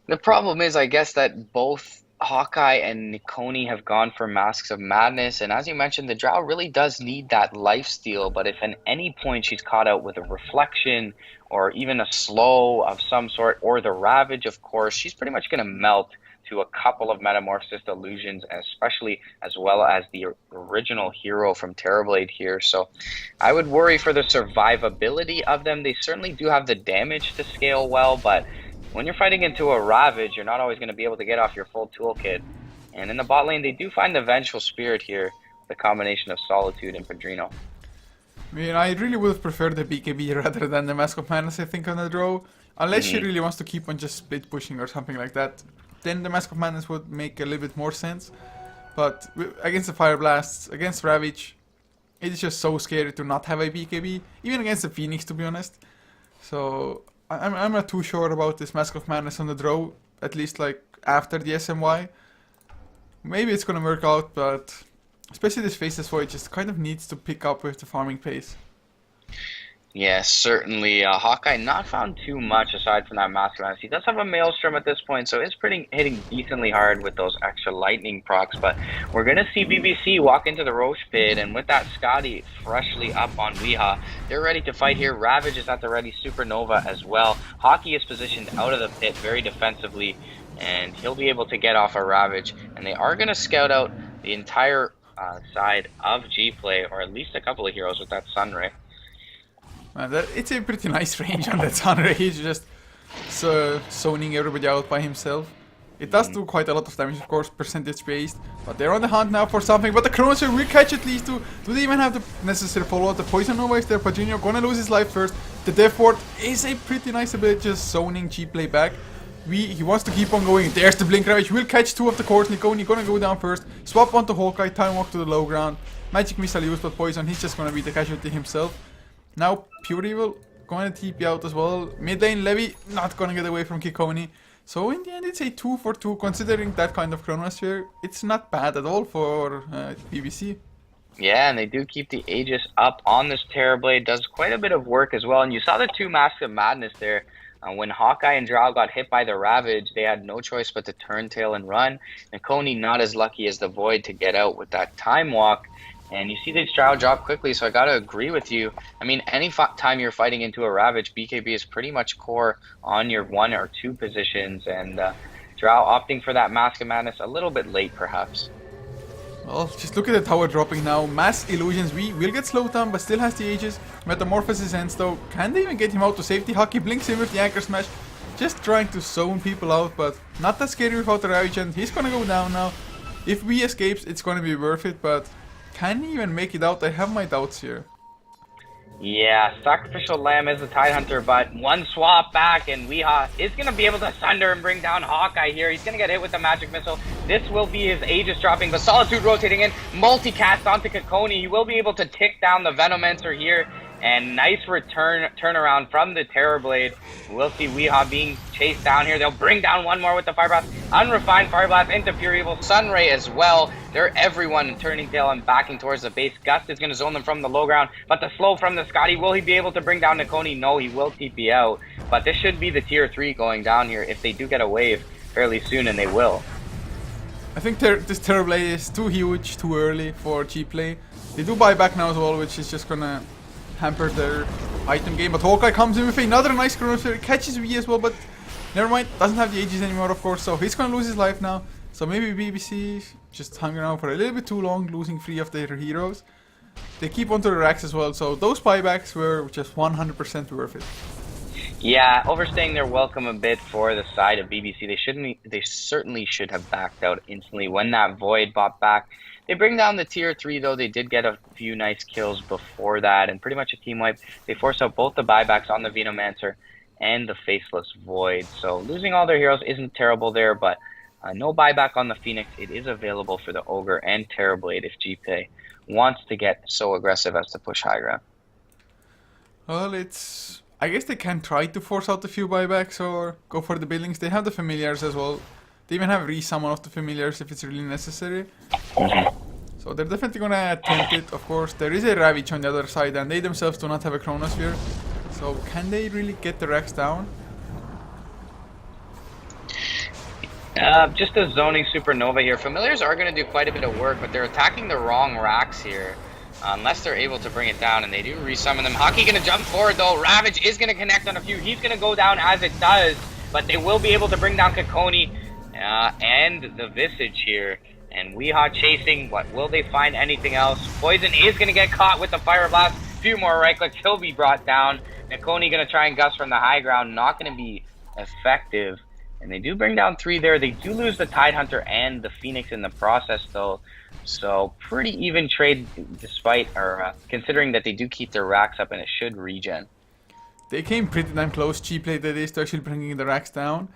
Speaker 2: The problem is, I guess, that both Hawkeye and Nikoni have gone for Masks of Madness, and as you mentioned, the Drow really does need that lifesteal, but if at any point she's caught out with a Reflection or even a slow of some sort, or the Ravage, of course, she's pretty much going to melt to a couple of Metamorphosis Illusions, especially as well as the original hero from Terrorblade here. So I would worry for the survivability of them. They certainly do have the damage to scale well, but when you're fighting into a Ravage, you're not always going to be able to get off your full toolkit. And in the bot lane, they do find the Vengeful Spirit here, the combination of Solitude and Padrino.
Speaker 1: I mean, I really would have preferred the BKB rather than the Mask of Madness, I think, on the draw. Unless she really wants to keep on just split pushing or something like that. Then the Mask of Madness would make a little bit more sense. But against the Fire Blasts, against Ravage, it is just so scary to not have a BKB. Even against the Phoenix, to be honest. So I'm not too sure about this Mask of Madness on the draw. At least like after the SMY. Maybe it's gonna work out, but especially this Faceless Void just kind of needs to pick up with the farming pace.
Speaker 2: Yeah, certainly. Hawkeye not found too much aside from that Mask of Madness. He does have a Maelstrom at this point, so it's hitting decently hard with those extra lightning procs. But we're going to see BBC walk into the Roche pit, and with that Scotty freshly up on Weeha, they're ready to fight here. Ravage is at the ready, Supernova as well. Hockey is positioned out of the pit very defensively, and he'll be able to get off a Ravage. And they are going to scout out the entire side of Gplay, or at least a couple of heroes with that Sunray.
Speaker 1: Man, it's a pretty nice range on that Sunray. He's just zoning everybody out by himself. It does do quite a lot of damage, of course, percentage based. But they're on the hunt now for something. But the Chronosphere will catch at least two. Do they even have the necessary follow-up? The Poison Nova is there. Padrino gonna lose his life first. The Death Ward is a pretty nice ability, just zoning Gplay back. He wants to keep on going. There's the Blink Ravage. Will catch two of the cores. Nikoni gonna go down first. Swap onto Hawkeye. Time walk to the low ground. Magic Missile used, but Poison. He's just gonna be the casualty himself. Now Pure Evil going to TP out as well. Mid lane Levi not going to get away from Kikoni. So in the end it's a 2 for 2 considering that kind of Chronosphere. It's not bad at all for BBC.
Speaker 3: Yeah, and they do keep the Aegis up on this Terrorblade. Does quite a bit of work as well. And you saw the two Masks of Madness there. When Hawkeye and Drow got hit by the Ravage, they had no choice but to turn tail and run. Nikoni not as lucky as the Void to get out with that Time Walk. And you see these Drow drop quickly, so I gotta agree with you. I mean, any time you're fighting into a Ravage, BKB is pretty much core on your 1 or 2 positions, and Drow opting for that Mask of Madness a little bit late, perhaps.
Speaker 1: Well, just look at the tower dropping now. Mass Illusions, we will get slowed down, but still has the Aegis. Metamorphosis ends though. Can they even get him out to safety? Hockey blinks him with the Anchor Smash. Just trying to zone people out, but not that scary without the Ravage, and he's gonna go down now. If we escapes, it's gonna be worth it, but can he even make it out? I have my doubts here.
Speaker 3: Yeah, Sacrificial Lamb is a Tidehunter, but one swap back and Weeha is going to be able to Sunder and bring down Hawkeye here. He's going to get hit with the Magic Missile. This will be his Aegis dropping, but Solitude rotating in, multicast onto Kakoni. He will be able to tick down the Venomancer here, and nice turnaround from the Terrorblade. We'll see Weeha being chased down here. They'll bring down one more with the Fire Blast. Unrefined Fire Blast into Pure Evil. Sunray as well. They're everyone turning tail and backing towards the base. Gust is going to zone them from the low ground, but the slow from the Scotty. Will he be able to bring down Nikoni? No, he will TP out. But this should be the tier 3 going down here if they do get a wave fairly soon, and they will.
Speaker 1: I think this Terrorblade is too huge, too early for Gplay. They do buy back now as well, which is just gonna hamper their item game. But Hawkeye comes in with another nice Chronosphere, catches V as well, but never mind, doesn't have the Aegis anymore, of course, so he's gonna lose his life now. So maybe BBC just hung around for a little bit too long, losing 3 of their heroes. They keep onto the racks as well, so those buybacks were just 100% worth it.
Speaker 3: Yeah, overstaying their welcome a bit for the side of BBC. They certainly should have backed out instantly when that Void bought back. They bring down the tier 3 though. They did get a few nice kills before that, and pretty much a team wipe. They force out both the buybacks on the Venomancer and the Faceless Void. So losing all their heroes isn't terrible there, but no buyback on the Phoenix. It is available for the Ogre and Terrorblade if Gplay wants to get so aggressive as to push high ground.
Speaker 1: Well, I guess they can try to force out a few buybacks or go for the buildings. They have the familiars as well. They even have resummon of the familiars if it's really necessary. So they're definitely gonna attempt it, of course. There is a Ravage on the other side and they themselves do not have a Chronosphere. So can they really get the racks down?
Speaker 3: Just a zoning supernova here. Familiars are going to do quite a bit of work, but they're attacking the wrong racks here. Unless they're able to bring it down, and they do resummon them. Hockey going to jump forward though. Ravage is going to connect on a few. He's going to go down as it does, but they will be able to bring down Kakoni and the Visage here. And Weehaw chasing. What will they find anything else? Poison is going to get caught with the Fire Blast. A few more right clicks. He'll be brought down. Kakoni going to try and gust from the high ground. Not going to be effective. And they do bring down 3 there. They do lose the Tidehunter and the Phoenix in the process, though. So pretty even trade, despite or considering that they do keep their racks up and it should regen.
Speaker 1: They came pretty damn close. Gplay did this to actually bringing the racks down.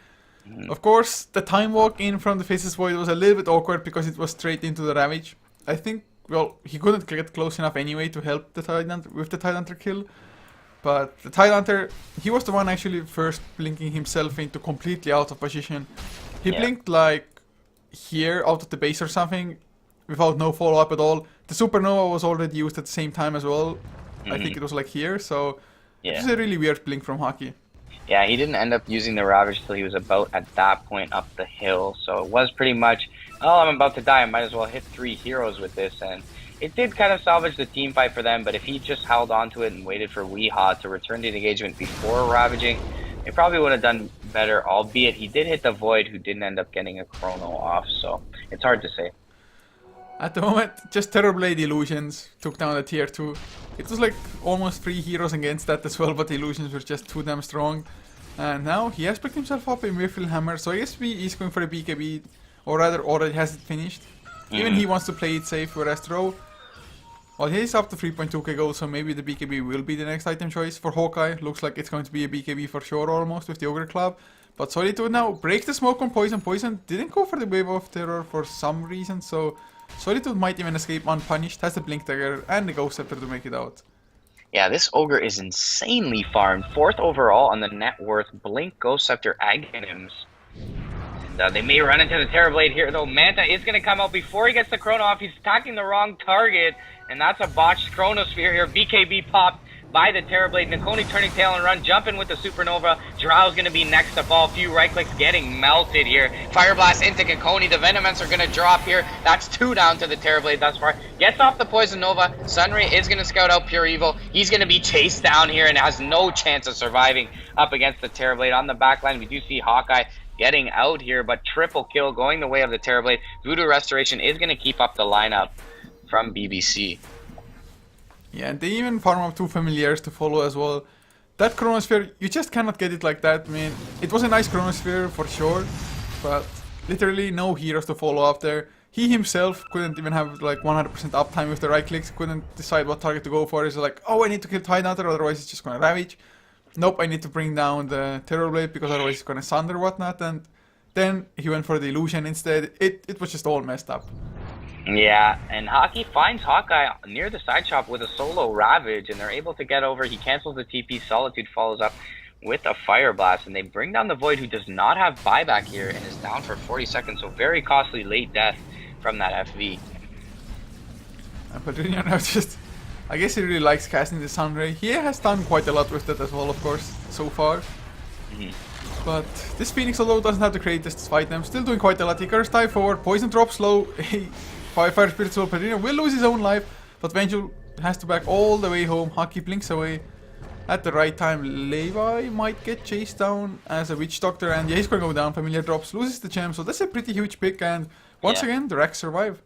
Speaker 1: Of course, the time walk in from the Faceless Void was a little bit awkward because it was straight into the Ravage. I think, well, he couldn't get close enough anyway to help the Tidehunter with the Tidehunter kill. But the Tidehunter, he was the one actually first blinking himself into completely out of position. He blinked like here out of the base or something without no follow up at all. The Supernova was already used at the same time as well. I think it was like here, so it's a really weird blink from Hockey.
Speaker 3: Yeah, he didn't end up using the Ravage till he was about at that point up the hill. So it was pretty much, oh, I'm about to die, I might as well hit 3 heroes with this. And it did kind of salvage the team fight for them, but if he just held on to it and waited for Weehaw to return to the engagement before ravaging, it probably would have done better, albeit he did hit the Void, who didn't end up getting a Chrono off, so it's hard to say.
Speaker 1: At the moment, just Terrorblade Illusions took down the tier 2. It was like almost 3 heroes against that as well, but the Illusions were just too damn strong. And now he has picked himself up a Mirfil Hammer, so I guess he's going for a BKB, or rather already has it finished. Even he wants to play it safe, whereas Throw, well, he's up to 3.2k gold, so maybe the BKB will be the next item choice for Hawkeye. Looks like it's going to be a BKB for sure almost with the Ogre Club. But Solitude now breaks the smoke on Poison. Poison didn't go for the Wave of Terror for some reason, so Solitude might even escape unpunished, has the Blink Dagger and the Ghost Scepter to make it out.
Speaker 3: Yeah, this Ogre is insanely farmed. 4th overall on the net worth. Blink, Ghost Scepter, Aghanims. They may run into the Terrorblade here, though. Manta is going to come out before he gets the Chrono off. He's attacking the wrong target, and that's a botched Chronosphere here. BKB popped by the Terrorblade. Nakoni turning tail and run, jumping with the Supernova. Drow is going to be next to fall. Few right clicks getting melted here. Fire Blast into Kakoni. The Venoments are going to drop here. That's 2 down to the Terrorblade thus far. Gets off the Poison Nova. Sunray is going to scout out Pure Evil. He's going to be chased down here and has no chance of surviving up against the Terrorblade. On the backline, we do see Hawkeye getting out here, but triple kill going the way of the Terrorblade. Voodoo Restoration is going to keep up the lineup from BBC.
Speaker 1: Yeah, and they even farm up 2 familiars to follow as well. That Chronosphere, you just cannot get it like that. I mean, it was a nice Chronosphere for sure, but literally no heroes to follow up there. He himself couldn't even have like 100% uptime with the right clicks, couldn't decide what target to go for. He's like, oh, I need to kill Tidehunter, otherwise it's just gonna Ravage. Nope, I need to bring down the Terrorblade because otherwise it's gonna Sunder whatnot, and then he went for the Illusion instead. It was just all messed up.
Speaker 3: Yeah, and Hockey finds Hawkeye near the side shop with a solo Ravage, and they're able to get over. He cancels the TP. Solitude follows up with a Fire Blast, and they bring down the Void, who does not have buyback here and is down for 40 seconds, so very costly late death from that FV.
Speaker 1: But you know, just, I guess he really likes casting the Sunray. He has done quite a lot with that as well, of course, so far. But this Phoenix, although doesn't have the greatest fight them, still doing quite a lot. He curse dive forward, Poison drops low. Fire Spirit Soul Padrino will lose his own life, but Vengeful has to back all the way home. Hockey blinks away at the right time. Levi might get chased down as a Witch Doctor, and yeah, he's gonna go down. Familiar drops, loses the gem, so that's a pretty huge pick, and once again, the Rex survive.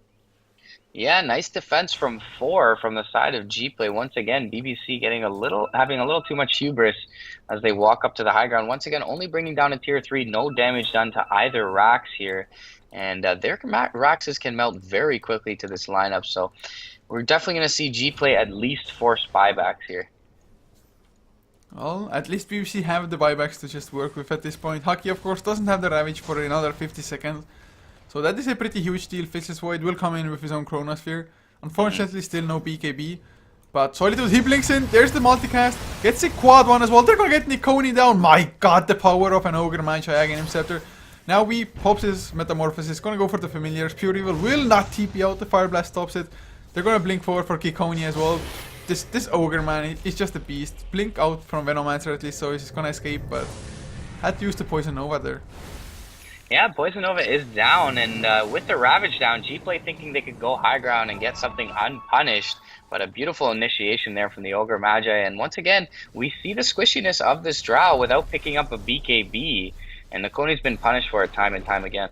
Speaker 3: Yeah, nice defense from 4 from the side of Gplay. Once again, BBC having a little too much hubris as they walk up to the high ground. Once again, only bringing down a tier 3, no damage done to either Rax here. And their Raxes can melt very quickly to this lineup, so we're definitely going to see Gplay at least force buybacks here.
Speaker 1: Well, at least BBC have the buybacks to just work with at this point. Hockey, of course, doesn't have the Ravage for another 50 seconds. So that is a pretty huge deal. Faceless Void will come in with his own Chronosphere. Unfortunately, still no BKB. But Solitude, he blinks in. There's the multicast. Gets a quad one as well. They're going to get Nikoni down. My god, the power of an Ogre Magi Aghanim Scepter. Now we pops his Metamorphosis. Going to go for the Familiars. Pure Evil will not TP out. The Fire Blast stops it. They're going to blink forward for Kikoni as well. This Ogre, man, he's just a beast. Blink out from Venomancer at least, so he's going to escape. But had to use the Poison Nova there.
Speaker 3: Yeah, Poison Nova is down, and with the Ravage down, Gplay thinking they could go high ground and get something unpunished, but a beautiful initiation there from the Ogre Magi, and once again, we see the squishiness of this Drow without picking up a BKB, and Nikoni's been punished for it time and time again.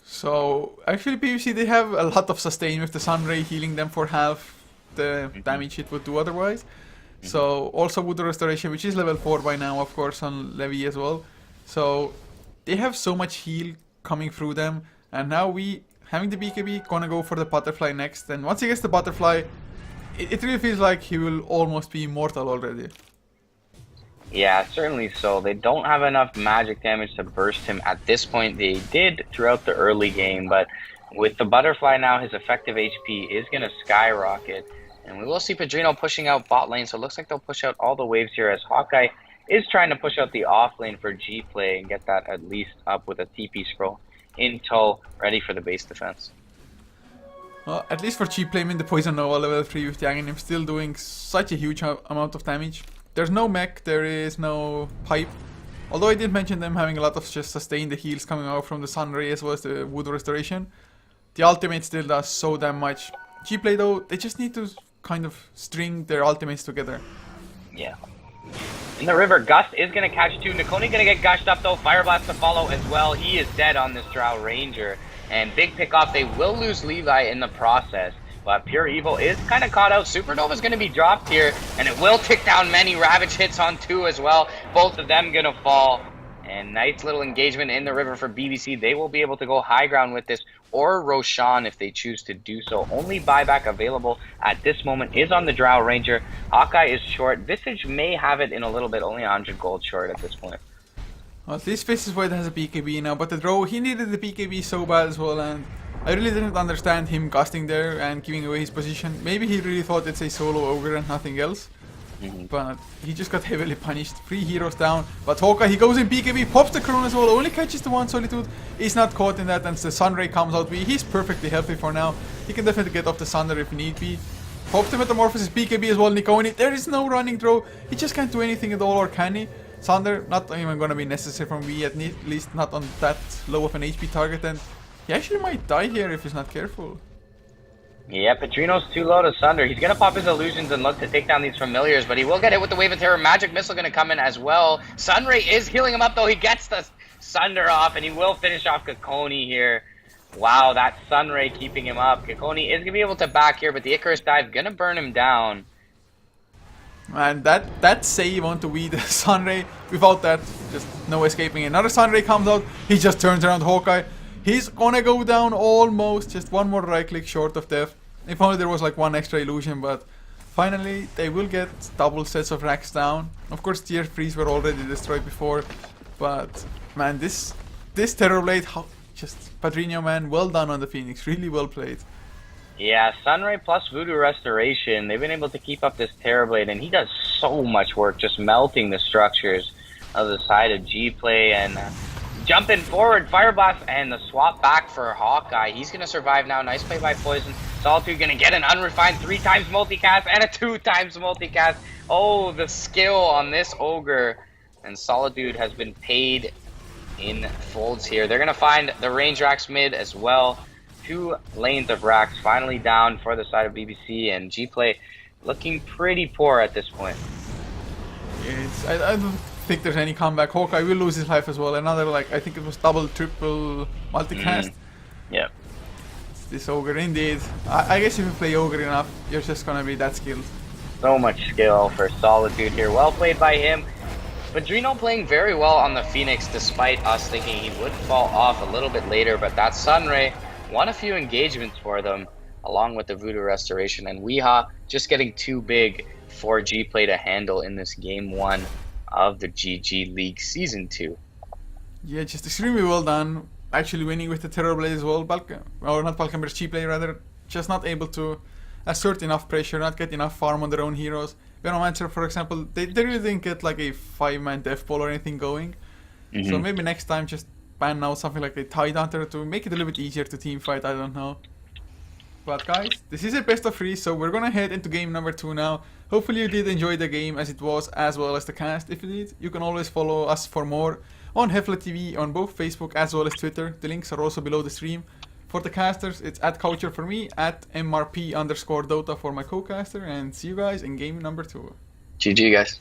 Speaker 1: So, actually PvC, they have a lot of sustain with the Sunray healing them for half the damage it would do otherwise. So, also Voodoo Restoration, which is level 4 by now, of course, on Levy as well. So, they have so much heal coming through them, and now we, having the BKB, gonna go for the Butterfly next, and once he gets the Butterfly, it really feels like he will almost be immortal already.
Speaker 3: Yeah, certainly so. They don't have enough magic damage to burst him at this point. They did throughout the early game, but with the Butterfly now, his effective HP is gonna skyrocket, and we will see Padrino pushing out bot lane, so it looks like they'll push out all the waves here as Hawkeye is trying to push out the off lane for Gplay and get that at least up with a TP scroll in tow, ready for the base defense.
Speaker 1: Well, at least for Gplay, I mean, the Poison Nova level 3 with the Aghanim still doing such a huge amount of damage. There's no mech, there is no pipe. Although I did mention them having a lot of just sustain the heals coming out from the Sunray as well as the Voodoo Restoration. The ultimate still does so damn much. Gplay though, they just need to kind of string their ultimates together.
Speaker 3: Yeah. In the river, Gust is going to catch 2. Nikoni going to get gushed up though. Fire Blast to follow as well. He is dead on this Drow Ranger. And big pick off. They will lose Levi in the process. But Pure Evil is kind of caught out. Supernova is going to be dropped here. And it will tick down many Ravage hits on 2 as well. Both of them going to fall. And nice little engagement in the river for BBC. They will be able to go high ground with this, or Roshan if they choose to do so. Only buyback available at this moment is on the Drow Ranger. Hawkeye is short. Visage may have it in a little bit, only 100 gold short at this point.
Speaker 1: Well, at least Faceless Void has a BKB now, but the Drow, he needed the BKB so bad as well, and I really didn't understand him gusting there and giving away his position. Maybe he really thought it's a solo ogre and nothing else. But he just got heavily punished. 3 heroes down. But Hawkeye, he goes in BKB, pops the Crown as well, only catches the one Solitude. He's not caught in that, and the Sunray comes out. He's perfectly healthy for now. He can definitely get off the Sunder if need be. Pops the Metamorphosis, BKB as well, Nikoni. There is no running throw. He just can't do anything at all, or can he? Sunder, not even gonna be necessary for me, at least not on that low of an HP target, and he actually might die here if he's not careful.
Speaker 3: Yeah, Padrino's too low to Sunder. He's going to pop his illusions and look to take down these familiars, but he will get hit with the Wave of Terror. Magic Missile going to come in as well. Sunray is healing him up, though. He gets the Sunder off, and he will finish off Kikoni here. Wow, that Sunray keeping him up. Kikoni is going to be able to back here, but the Icarus Dive going to burn him down.
Speaker 1: And that save onto we the Sunray, without that, just no escaping. Another Sunray comes out. He just turns around Hawkeye. He's gonna go down almost, just one more right click short of death. If only there was like one extra illusion, but finally they will get double sets of racks down. Of course tier 3s were already destroyed before, but man, this Terrorblade, just Padrino, man, well done on the Phoenix, really well played.
Speaker 3: Yeah, Sunray plus Voodoo Restoration, they've been able to keep up this Terrorblade, and he does so much work just melting the structures of the side of Gplay, and jumping forward, Fire Blast, and the swap back for Hawkeye. He's going to survive now. Nice play by Poison. Solitude going to get an unrefined 3 times multicast and a 2 times multicast. Oh, the skill on this Ogre. And Solitude has been paid in folds here. They're going to find the range racks mid as well. 2 lanes of racks finally down for the side of BBC, and Gplay looking pretty poor at this point.
Speaker 1: Yes, I don't think there's any comeback. Hawkeye will lose his life as well. Another, like, I think it was double, triple multicast.
Speaker 3: Yeah.
Speaker 1: This Ogre, indeed. I guess if you play Ogre enough, you're just gonna be that skilled.
Speaker 3: So much skill for Solitude here. Well played by him. Padrino playing very well on the Phoenix despite us thinking he would fall off a little bit later, but that Sunray won a few engagements for them along with the Voodoo Restoration, and Weeha just getting too big for Gplay to handle in this game 1 of the GG League Season 2.
Speaker 1: Yeah, just extremely well done. Actually winning with the Terrorblade as well. Or not Balkanber's Gplay rather. Just not able to assert enough pressure, not get enough farm on their own heroes. Venomancer, for example, they really didn't get like a 5-man death pool or anything going. So maybe next time just ban out something like a Tide Hunter to make it a little bit easier to team fight, I don't know. But guys, this is a best of 3, so we're gonna head into game number 2 now. Hopefully you did enjoy the game as it was, as well as the cast. If you did, you can always follow us for more on HeflaTV on both Facebook as well as Twitter. The links are also below the stream. For the casters, it's at Couchor for me, at mrpdota for my co-caster, and see you guys in game number 2.
Speaker 2: GG, guys.